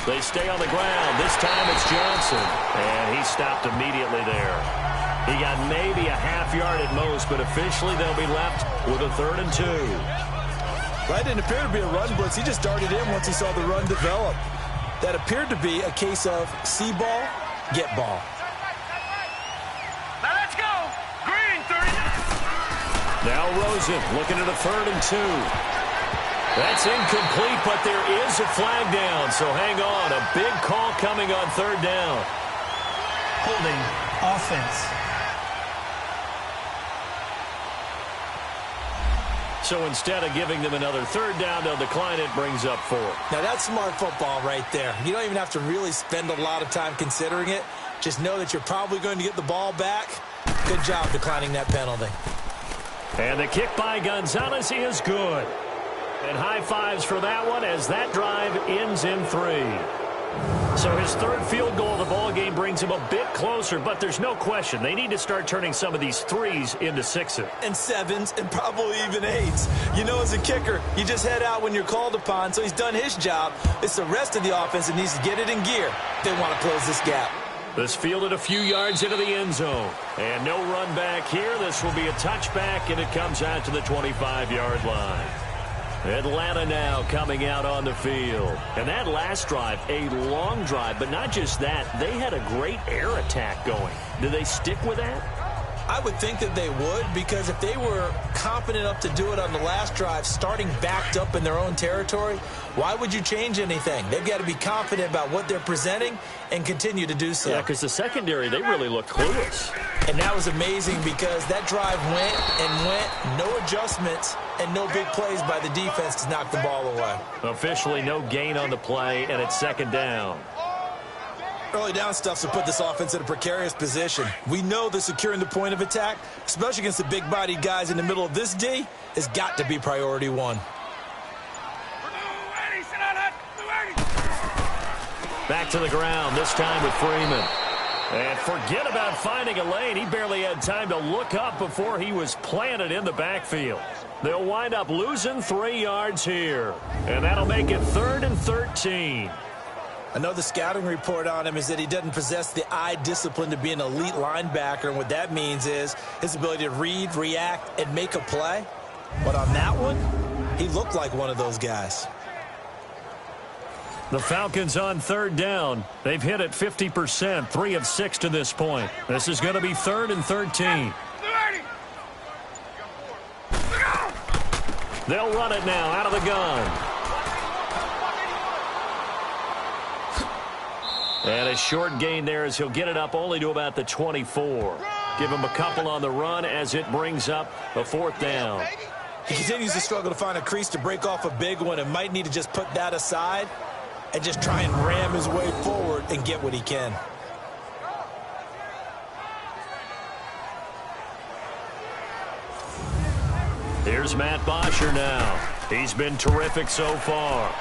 They stay on the ground. This time it's Johnson. And he stopped immediately there. He got maybe a half yard at most, but officially they'll be left with a 3rd and 2. That didn't appear to be a run blitz. He just darted in once he saw the run develop. That appeared to be a case of see ball, get ball. Now let's go. Green, 30. Now Rosen looking at a 3rd and 2. That's incomplete, but there is a flag down, so hang on. A big call coming on 3rd down. Holding offense. So instead of giving them another 3rd down, they'll decline it, brings up 4. Now that's smart football right there. You don't even have to really spend a lot of time considering it. Just know that you're probably going to get the ball back. Good job declining that penalty. And the kick by Gonzalez is good. And high fives for that one as that drive ends in 3. So his 3rd field goal of the ball game brings him a bit closer, but there's no question they need to start turning some of these 3s into 6s. And 7s and probably even 8s. You know, as a kicker, you just head out when you're called upon, so he's done his job. It's the rest of the offense that needs to get it in gear if they want to close this gap. This fielded a few yards into the end zone. And no run back here. This will be a touchback, and it comes out to the 25-yard line. Atlanta now coming out on the field. And that last drive, a long drive, but not just that. They had a great air attack going. Do they stick with that? I would think that they would, because if they were confident enough to do it on the last drive, starting backed up in their own territory, why would you change anything? They've got to be confident about what they're presenting and continue to do so. Yeah, because the secondary, they really looked clueless. And that was amazing because that drive went and went, no adjustments, and no big plays by the defense to knock the ball away. Officially no gain on the play, and it's 2nd down. Early down stuff to put this offense in a precarious position. We know that securing the point of attack, especially against the big-bodied guys in the middle of this D, has got to be priority 1. Back to the ground, this time with Freeman. And forget about finding a lane. He barely had time to look up before he was planted in the backfield. They'll wind up losing 3 yards here. And that'll make it 3rd and 13. I know the scouting report on him is that he doesn't possess the eye discipline to be an elite linebacker, and what that means is his ability to read, react, and make a play. But on that one, He looked like one of those guys. The Falcons on third down. They've hit it 50%, 3 of 6 to this point. This is going to be 3rd and 13. They'll run it now out of the gun. And a short gain there as he'll get it up only to about the 24. Give him a couple on the run as it brings up a 4th down. He continues to struggle to find a crease to break off a big one and might need to just put that aside and just try and ram his way forward and get what he can. Here's Matt Bosher now. He's been terrific so far.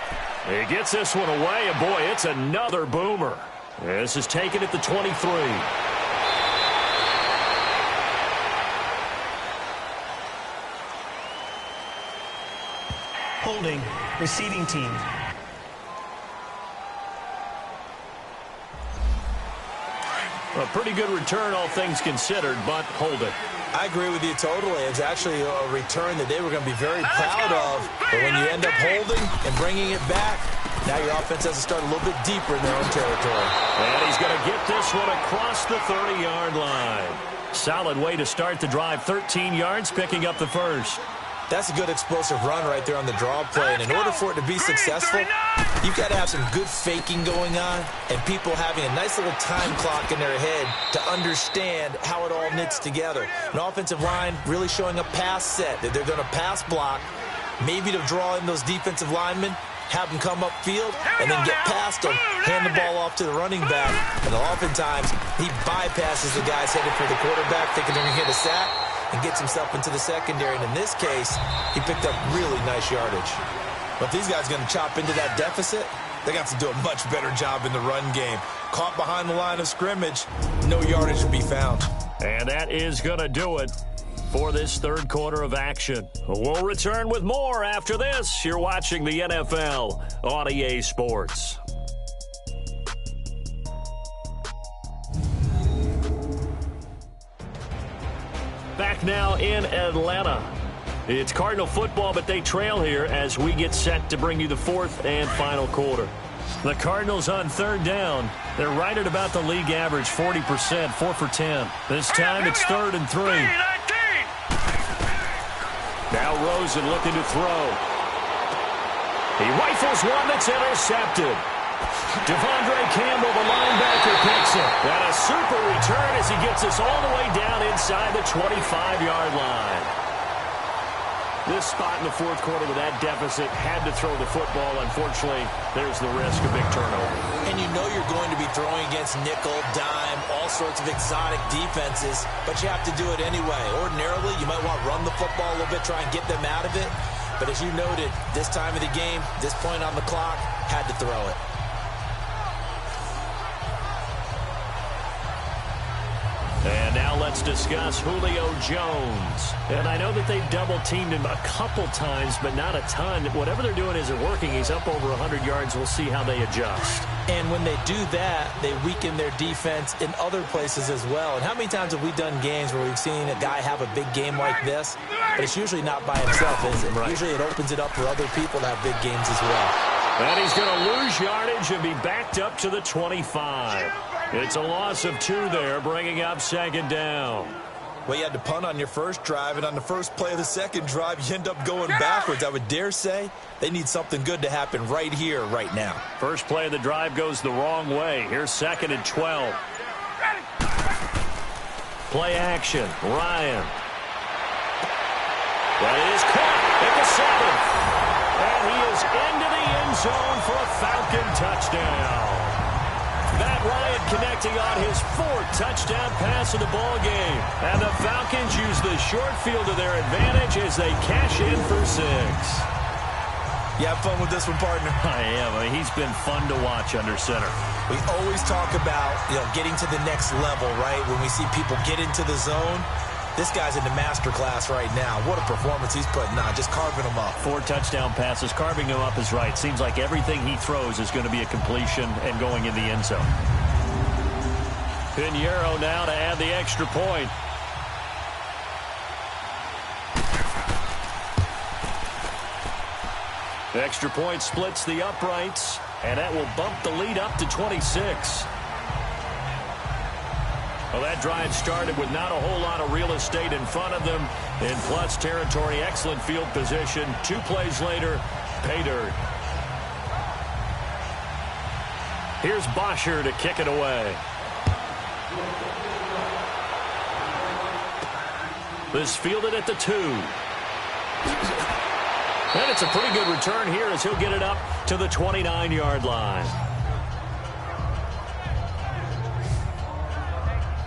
He gets this one away, and boy, it's another boomer. This is taken at the 23. Holding, receiving team. A pretty good return, all things considered, but hold it. I agree with you totally. It's actually a return that they were going to be very proud of. But when you end up holding and bringing it back, now your offense has to start a little bit deeper in their own territory. And he's going to get this one across the 30-yard line. Solid way to start the drive. 13 yards, picking up the first. That's a good explosive run right there on the draw play. And in order for it to be successful, you've got to have some good faking going on and people having a nice little time clock in their head to understand how it all knits together. An offensive line really showing a pass set that they're going to pass block, maybe to draw in those defensive linemen, have them come upfield, and then get past them, hand the ball off to the running back. And oftentimes, he bypasses the guys headed for the quarterback, thinking they're going to get a sack, and gets himself into the secondary. And in this case, he picked up really nice yardage. But if these guys are going to chop into that deficit, they're going to have to do a much better job in the run game. Caught behind the line of scrimmage, no yardage to be found. And that is going to do it for this third quarter of action. We'll return with more after this. You're watching the NFL on EA Sports. Back now in Atlanta. It's Cardinal football, but they trail here as we get set to bring you the fourth and final quarter. The Cardinals on third down. They're right at about the league average, 40%, 4 for 10. This time it's 3rd and 3. Now Rosen looking to throw. He rifles one that's intercepted. Devondre Campbell, the linebacker, picks it. And a super return as he gets us all the way down inside the 25-yard line. This spot in the fourth quarter with that deficit, had to throw the football. Unfortunately, there's the risk of big turnover. And you know you're going to be throwing against nickel, dime, all sorts of exotic defenses, but you have to do it anyway. Ordinarily, you might want to run the football a little bit, try and get them out of it. But as you noted, this time of the game, this point on the clock, had to throw it. And now let's discuss Julio Jones. And I know that they've double-teamed him a couple times, but not a ton. Whatever they're doing isn't working. He's up over 100 yards. We'll see how they adjust. And when they do that, they weaken their defense in other places as well. And how many times have we done games where we've seen a guy have a big game like this? But it's usually not by himself, is it? Right. Usually it opens it up for other people to have big games as well. And he's going to lose yardage and be backed up to the 25. It's a loss of 2 there, bringing up 2nd down. Well, you had to punt on your first drive, and on the first play of the second drive, you end up going backwards. I would dare say they need something good to happen right here, right now. First play of the drive goes the wrong way. Here's 2nd and 12. Play action. Ryan. That is caught at the 7th. And he is into the end zone for a Falcon touchdown. Matt Ryan connecting on his 4th touchdown pass of the ball game. And the Falcons use the short field to their advantage as they cash in for 6. You have fun with this one, partner? I am. I mean, he's been fun to watch under center. We always talk about, getting to the next level, right? When we see people get into the zone, this guy's in the master class right now. What a performance he's putting on, just carving them up. 4 touchdown passes, carving them up is right. Seems like everything he throws is going to be a completion and going in the end zone. Pinheiro now to add the extra point. Extra point splits the uprights, and that will bump the lead up to 26. Well, that drive started with not a whole lot of real estate in front of them. In plus territory, excellent field position. 2 plays later, pay dirt. Here's Bosher to kick it away. This fielded at the 2. And it's a pretty good return here as he'll get it up to the 29-yard line.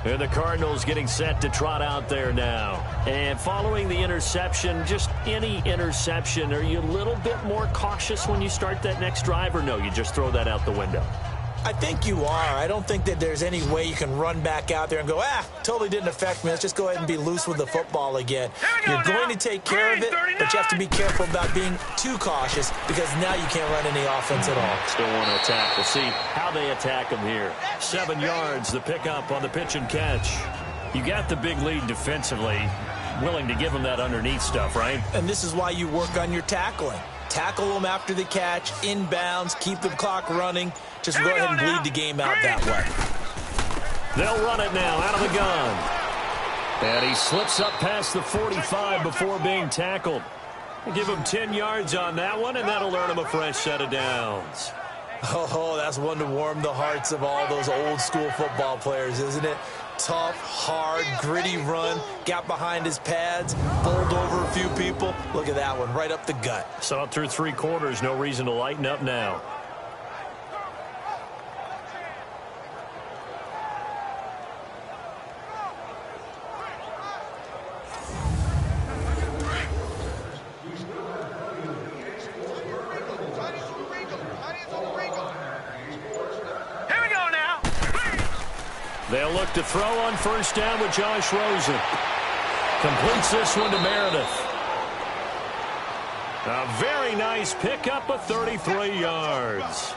And the Cardinals getting set to trot out there now. And following the interception, just any interception, are you a little bit more cautious when you start that next drive, or no, you just throw that out the window? I think you are. I don't think that there's any way you can run back out there and go, totally didn't affect me. Let's just go ahead and be loose with the football again. You're going to take care of it, but you have to be careful about being too cautious because now you can't run any offense at all. Still want to attack. We'll see how they attack them here. 7 yards, the pickup on the pitch and catch. You got the big lead defensively, willing to give them that underneath stuff, right? And this is why you work on your tackling. Tackle them after the catch, inbounds, keep the clock running. Just go ahead and bleed the game out that way. They'll run it now out of the gun. And he slips up past the 45 before being tackled. Give him 10 yards on that one, and that'll earn him a fresh set of downs. Oh, that's one to warm the hearts of all those old school football players, isn't it? Tough, hard, gritty run, got behind his pads, bowled over a few people. Look at that one, right up the gut. Saw it through 3 quarters, no reason to lighten up now. They'll look to throw on first down with Josh Rosen. Completes this one to Meredith. A very nice pickup of 33 yards.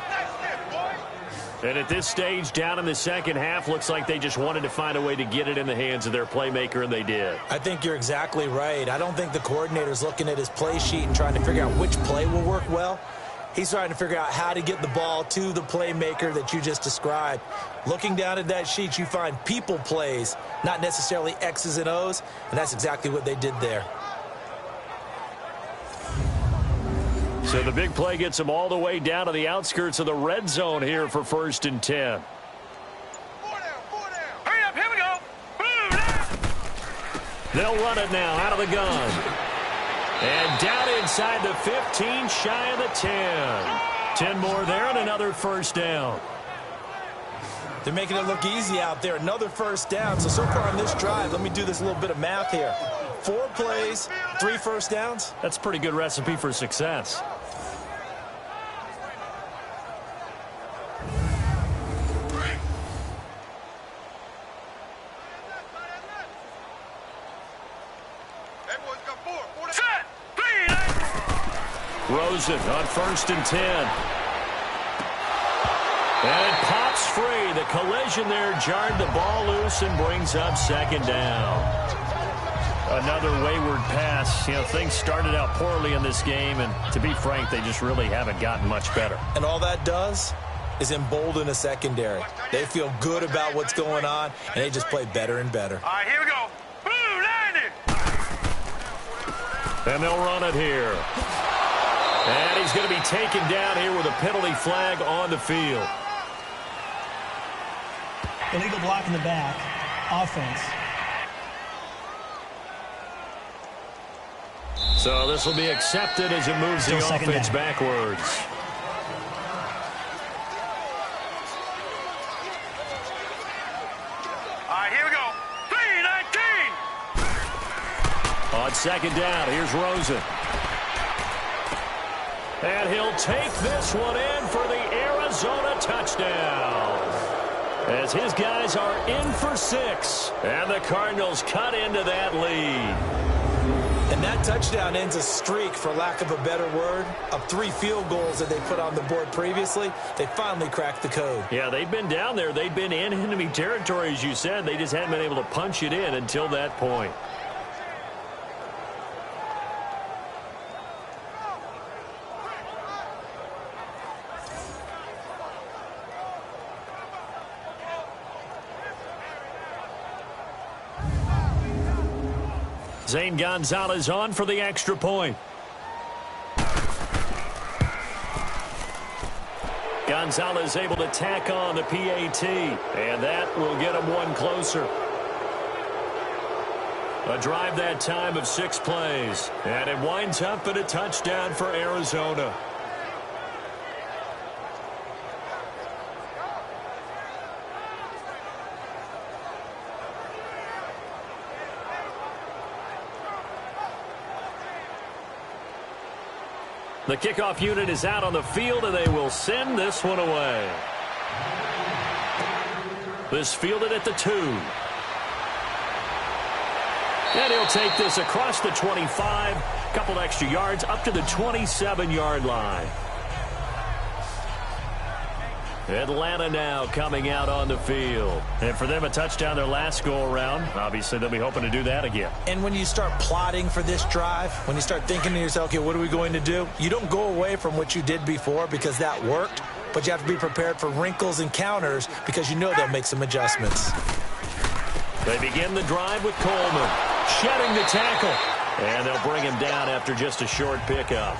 And at this stage, down in the second half, looks like they just wanted to find a way to get it in the hands of their playmaker, and they did. I think you're exactly right. I don't think the coordinator's looking at his play sheet and trying to figure out which play will work well. He's trying to figure out how to get the ball to the playmaker that you just described. Looking down at that sheet, you find people plays, not necessarily X's and O's, and that's exactly what they did there. So the big play gets them all the way down to the outskirts of the red zone here for 1st and 10. Hurry up, here we go. They'll run it now out of the gun. And down inside the 15, shy of the 10. 10 more there and another first down. They're making it look easy out there. Another first down. So far on this drive, let me do this little bit of math here. 4 plays, 3 first downs. That's a pretty good recipe for success. Rosen on 1st and 10. And it pops free. The collision there jarred the ball loose and brings up 2nd down. Another wayward pass. You know, things started out poorly in this game, and to be frank, they just really haven't gotten much better. And all that does is embolden a secondary. They feel good about what's going on, and they just play better and better. All right, here we go. Boom, landed. And they'll run it here. And he's going to be taken down here with a penalty flag on the field. Illegal block in the back. Offense. So this will be accepted as it moves the offense backwards. All right, here we go. 3-19. On 2nd down, here's Rosen. And he'll take this one in for the Arizona touchdown. As his guys are in for 6. And the Cardinals cut into that lead. And that touchdown ends a streak, for lack of a better word, of 3 field goals that they put on the board previously. They finally cracked the code. Yeah, they've been down there. They've been in enemy territory, as you said. They just hadn't been able to punch it in until that point. Zane Gonzalez on for the extra point. Gonzalez able to tack on the PAT, and that will get him one closer. A drive that time of 6 plays, and it winds up in a touchdown for Arizona. The kickoff unit is out on the field, and they will send this one away. This fielded at the 2. And he'll take this across the 25, couple extra yards up to the 27-yard line. Atlanta now coming out on the field. And for them, a touchdown their last go-around. Obviously, they'll be hoping to do that again. And when you start plotting for this drive, when you start thinking to yourself, okay, what are we going to do? You don't go away from what you did before because that worked, but you have to be prepared for wrinkles and counters because you know they'll make some adjustments. They begin the drive with Coleman, shedding the tackle. And they'll bring him down after just a short pickup.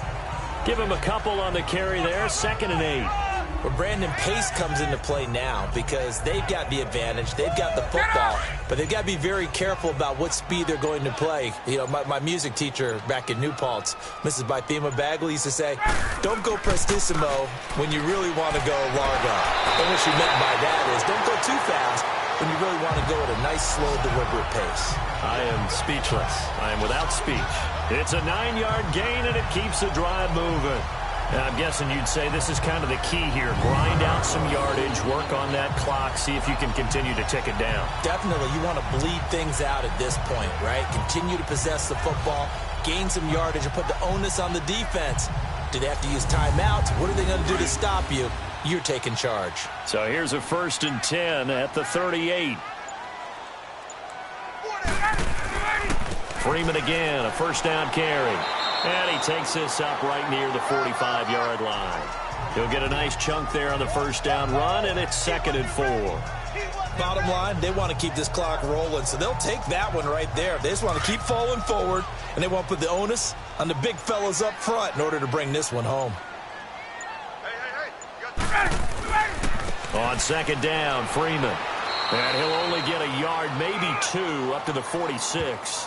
Give him a couple on the carry there, 2nd and 8. But Brandon, pace comes into play now because they've got the advantage. They've got the football, but they've got to be very careful about what speed they're going to play. You know, my music teacher back in New Paltz, Mrs. Bythema Bagley, used to say, don't go prestissimo when you really want to go largo. And what she meant by that is don't go too fast when you really want to go at a nice, slow, deliberate pace. I am speechless. I am without speech. It's a 9-yard gain, and it keeps the drive moving. Now, I'm guessing you'd say this is kind of the key here. Grind out some yardage, work on that clock, see if you can continue to tick it down. Definitely. You want to bleed things out at this point, right? Continue to possess the football, gain some yardage, and put the onus on the defense. Do they have to use timeouts? What are they going to do to stop you? You're taking charge. So here's a 1st and 10 at the 38. Freeman again, a 1st down carry. And he takes this up right near the 45-yard line. He'll get a nice chunk there on the 1st down run, and it's 2nd and 4. Bottom line, they want to keep this clock rolling, so they'll take that one right there. They just want to keep falling forward, and they want to put the onus on the big fellas up front in order to bring this one home. On 2nd down, Freeman. And he'll only get a yard, maybe 2, up to the 46.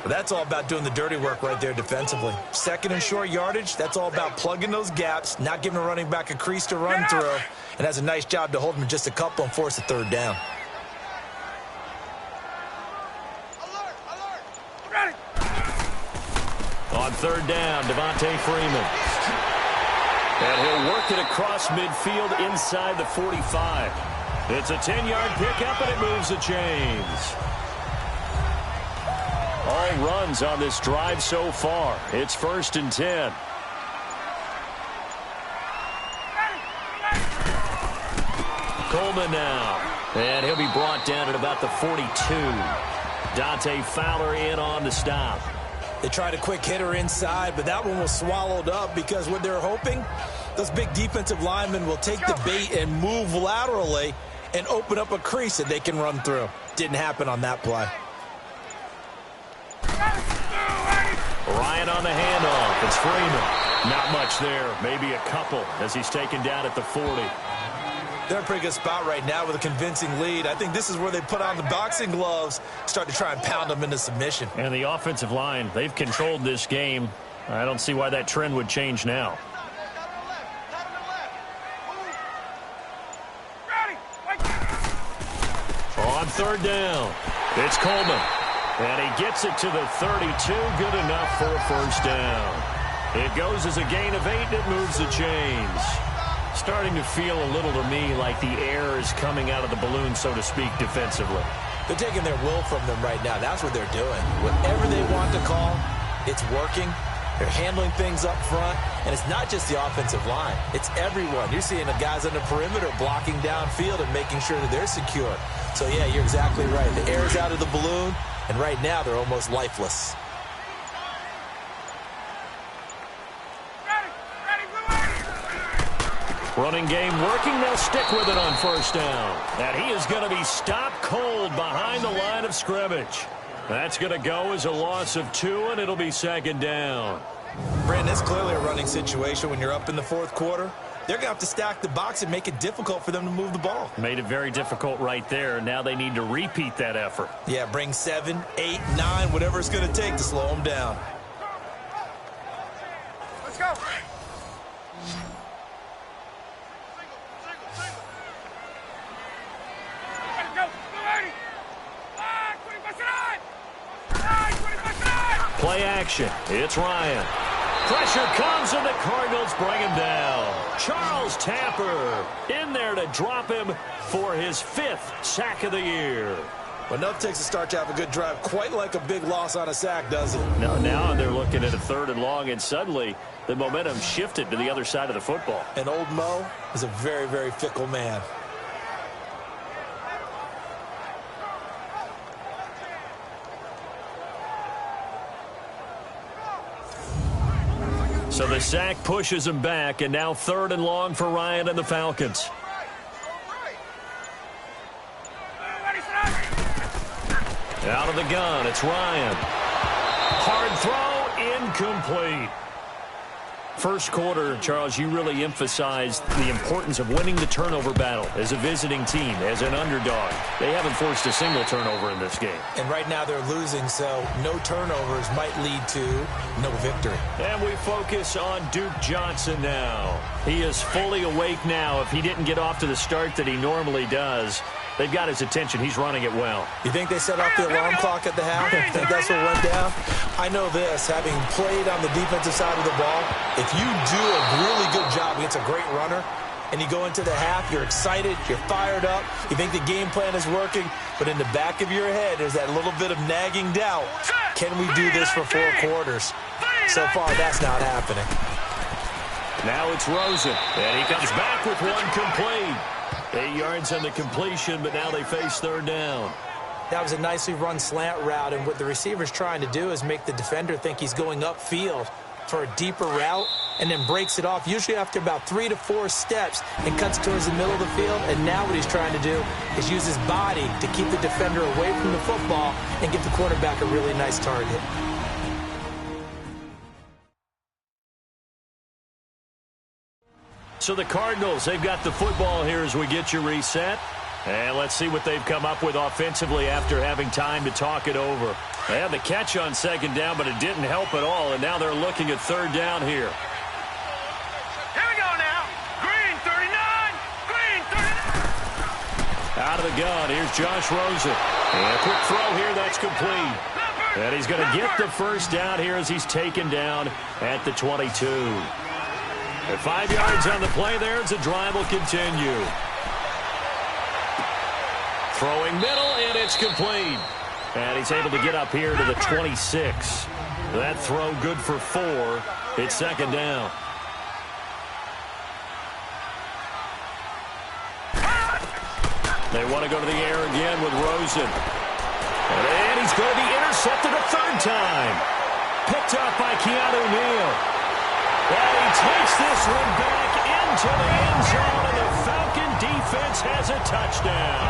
That's all about doing the dirty work right there defensively. 2nd and short yardage, that's all about plugging those gaps, not giving a running back a crease to run through, and has a nice job to hold him just a couple and force a 3rd down. On 3rd down, Devontae Freeman. And he'll work it across midfield inside the 45. It's a 10-yard pickup, and it moves the chains. All runs on this drive so far. It's 1st and 10. Coleman now. And he'll be brought down at about the 42. Dante Fowler in on the stop. They tried a quick hitter inside, but that one was swallowed up because what they're hoping, those big defensive linemen will take the bait and move laterally and open up a crease that they can run through. Didn't happen on that play. Ryan on the handoff. It's Freeman. Not much there. Maybe a couple as he's taken down at the 40. They're in a pretty good spot right now with a convincing lead. I think this is where they put on the boxing gloves, start to try and pound them into submission. And the offensive line, they've controlled this game. I don't see why that trend would change now. On 3rd down, it's Coleman. And he gets it to the 32. Good enough for a 1st down. It goes as a gain of 8. It moves the chains. Starting to feel a little to me like the air is coming out of the balloon, so to speak, defensively. They're taking their will from them right now. That's what they're doing. Whatever they want to call, it's working. They're handling things up front. And it's not just the offensive line. It's everyone. You're seeing the guys on the perimeter blocking downfield and making sure that they're secure. So, yeah, you're exactly right. The air's out of the balloon. And right now, they're almost lifeless. Running game working. They'll stick with it on 1st down. And he is going to be stopped cold behind the line of scrimmage. That's going to go as a loss of 2, and it'll be second down. Brandon, it's clearly a running situation when you're up in the fourth quarter. They're going to have to stack the box and make it difficult for them to move the ball. Made it very difficult right there. Now they need to repeat that effort. Yeah, bring 7, 8, 9, whatever it's going to take to slow them down. Let's go. Play action. It's Ryan. Pressure comes, and the Cardinals bring him down. Charles Tapper in there to drop him for his 5th sack of the year. Well, enough takes a start to have a good drive. Quite like a big loss on a sack, does it? Now they're looking at a 3rd and long, and suddenly the momentum shifted to the other side of the football. And old Mo is a very, very fickle man. So the sack pushes him back, and now 3rd and long for Ryan and the Falcons. Out of the gun, it's Ryan. Hard throw, incomplete. First quarter, Charles, you really emphasized the importance of winning the turnover battle as a visiting team, as an underdog. They haven't forced a single turnover in this game. And right now they're losing, so no turnovers might lead to no victory. And we focus on Duke Johnson now. He is fully awake now. If he didn't get off to the start that he normally does, they've got his attention. He's running it well. You think they set off the alarm clock at the half? I think that's what went down. I know this, having played on the defensive side of the ball, if you do a really good job against a great runner and you go into the half, you're excited, you're fired up, you think the game plan is working, but in the back of your head there's that little bit of nagging doubt. Can we do this for 4 quarters? So far, that's not happening. Now it's Rosen, and he comes back with one complete. 8 yards on the completion, but now they face 3rd down. That was a nicely run slant route, and what the receiver's trying to do is make the defender think he's going upfield for a deeper route and then breaks it off, usually after about 3 to 4 steps, and cuts towards the middle of the field. And now what he's trying to do is use his body to keep the defender away from the football and give the quarterback a really nice target. So the Cardinals, they've got the football here as we get you reset. And let's see what they've come up with offensively after having time to talk it over. They had the catch on 2nd down, but it didn't help at all. And now they're looking at 3rd down here. Here we go now. Green 39. Green 39. Out of the gun, here's Josh Rosen. And a quick throw here, that's complete. And he's going to get the 1st down here as he's taken down at the 22. At 5 yards on the play there, as the drive will continue. Throwing middle, and it's complete. And he's able to get up here to the 26. That throw good for 4. It's 2nd down. They want to go to the air again with Rosen. And he's going to be intercepted a 3rd time. Picked up by Keanu Neal. And he takes this one back into the end zone, and the Falcon defense has a touchdown.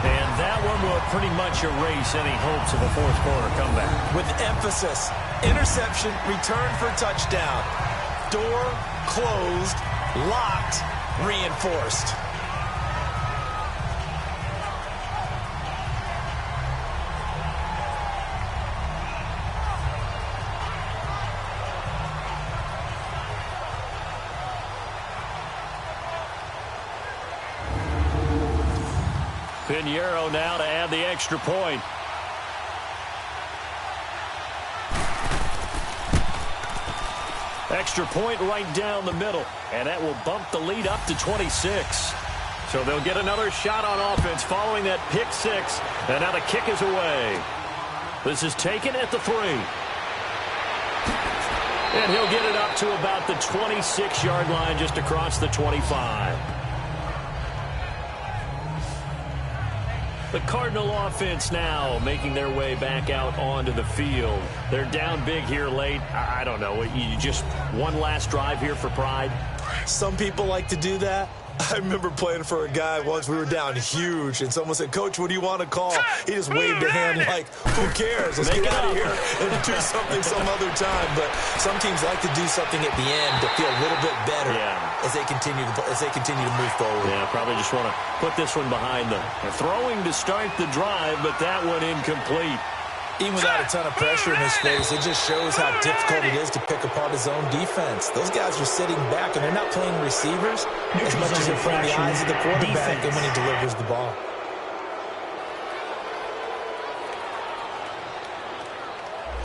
And that one will pretty much erase any hopes of a 4th quarter comeback. With emphasis, interception, return for touchdown. Door closed, locked, reinforced. Pinheiro now to add the extra point. Extra point right down the middle, and that will bump the lead up to 26. So they'll get another shot on offense following that pick 6, and now the kick is away. This is taken at the 3. And he'll get it up to about the 26-yard line, just across the 25. The Cardinal offense now making their way back out onto the field. They're down big here late. I don't know. You just one last drive here for pride? Some people like to do that. I remember playing for a guy once. We were down huge, and someone said, "Coach, what do you want to call?" He just waved a hand like, "Who cares? Let's get out of here and do something some other time." But some teams like to do something at the end to feel a little bit better as they continue to move forward. Yeah, probably just want to put this one behind them. They're throwing to start the drive, but that one incomplete. Even without a ton of pressure in his face, it just shows how difficult it is to pick apart his own defense. Those guys are sitting back, and they're not playing receivers as much as they're playing the eyes of the quarterback and when he delivers the ball.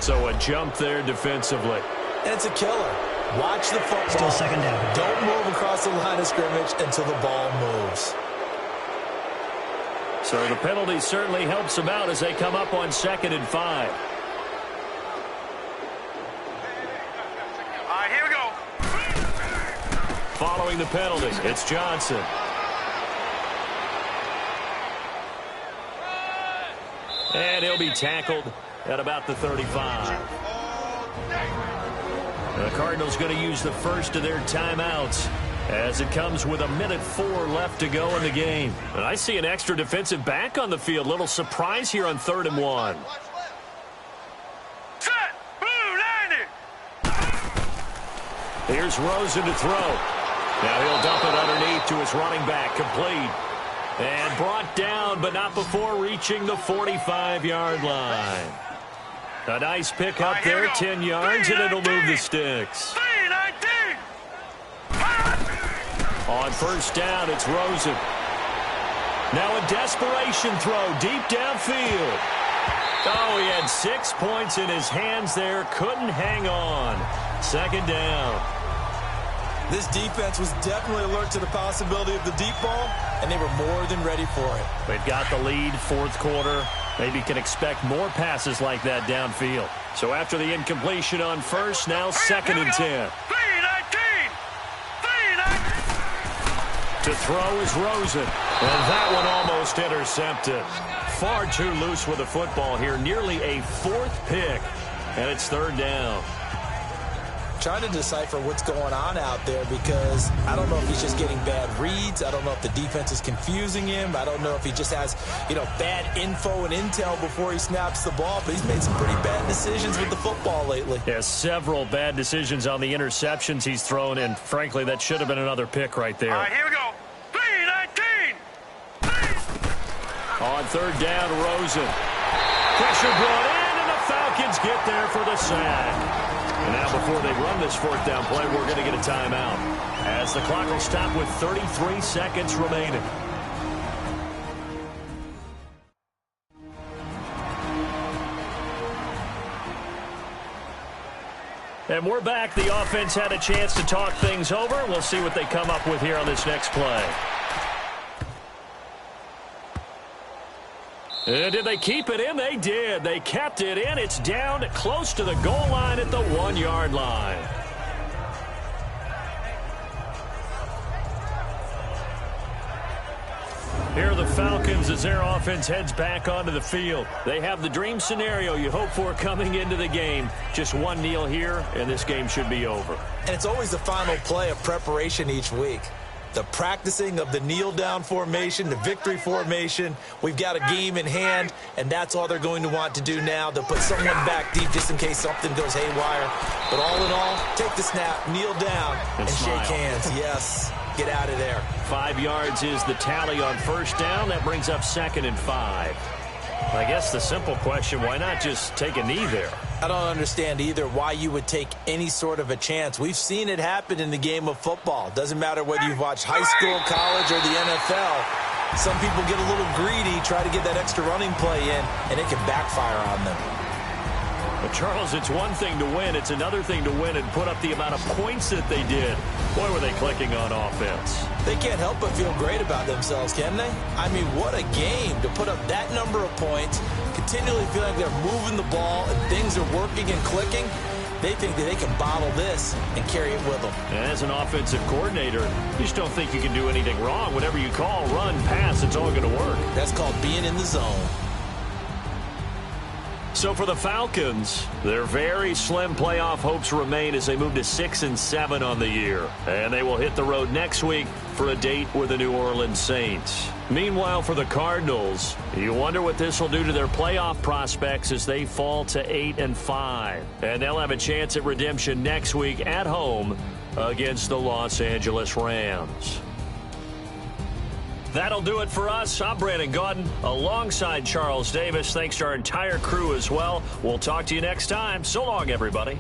So a jump there defensively. And it's a killer. Watch the football. Still second down. Don't move across the line of scrimmage until the ball moves. So the penalty certainly helps them out as they come up on 2nd and 5. All right, here we go. Following the penalty, it's Johnson. And he'll be tackled at about the 35. The Cardinals going to use the first of their timeouts as it comes with 1:04 left to go in the game. And I see an extra defensive back on the field. Little surprise here on 3rd and 1. Set. Blue, landing. Here's Rosen to throw. Now he'll dump it underneath to his running back. Complete. And brought down, but not before reaching the 45-yard line. A nice pick up there, 10 yards, and it'll move the sticks. 3-19. On 1st down, it's Rosen. Now a desperation throw deep downfield. Oh, he had 6 points in his hands there. Couldn't hang on. 2nd down. This defense was definitely alert to the possibility of the deep ball, and they were more than ready for it. They've got the lead, 4th quarter. Maybe can expect more passes like that downfield. So after the incompletion on 1st, now 2nd and 10. 3-19. To throw is Rosen. And that one almost intercepted. Far too loose with the football here. Nearly a 4th pick. And it's 3rd down. Trying to decipher what's going on out there because I don't know if he's just getting bad reads. I don't know if the defense is confusing him. I don't know if he just has, bad info and intel before he snaps the ball. But he's made some pretty bad decisions with the football lately. Yeah, several bad decisions on the interceptions he's thrown, and frankly, that should have been another pick right there. All right, here we go. 3-19. On 3rd down, Rosen. Pressure brought in, and the Falcons get there for the sack. And now before they run this 4th down play, we're going to get a timeout as the clock will stop with 33 seconds remaining. And we're back. The offense had a chance to talk things over. We'll see what they come up with here on this next play. Did they keep it in? They did. They kept it in. It's down close to the goal line at the 1-yard line. Here are the Falcons as their offense heads back onto the field. They have the dream scenario you hope for coming into the game. Just one kneel here, and this game should be over. And it's always the final play of preparation each week. The practicing of the kneel-down formation, the victory formation. We've got a game in hand, and that's all they're going to want to do now. They'll put someone back deep just in case something goes haywire. But all in all, take the snap, kneel down, and shake hands. Yes, get out of there. 5 yards is the tally on 1st down. That brings up 2nd and 5. I guess the simple question, why not just take a knee there? I don't understand either why you would take any sort of a chance. We've seen it happen in the game of football. Doesn't matter whether you've watched high school, college, or the NFL. Some people get a little greedy, try to get that extra running play in, and it can backfire on them. But Charles, it's one thing to win. It's another thing to win and put up the amount of points that they did. Boy, were they clicking on offense. They can't help but feel great about themselves, can they? I mean, what a game to put up that number of points, continually feel like they're moving the ball and things are working and clicking. They think that they can bottle this and carry it with them. And as an offensive coordinator, you just don't think you can do anything wrong. Whatever you call, run, pass, it's all going to work. That's called being in the zone. So for the Falcons, their very slim playoff hopes remain as they move to 6-7 on the year. And they will hit the road next week for a date with the New Orleans Saints. Meanwhile, for the Cardinals, you wonder what this will do to their playoff prospects as they fall to 8-5. And they'll have a chance at redemption next week at home against the Los Angeles Rams. That'll do it for us. I'm Brandon Gaudin alongside Charles Davis. Thanks to our entire crew as well. We'll talk to you next time. So long, everybody.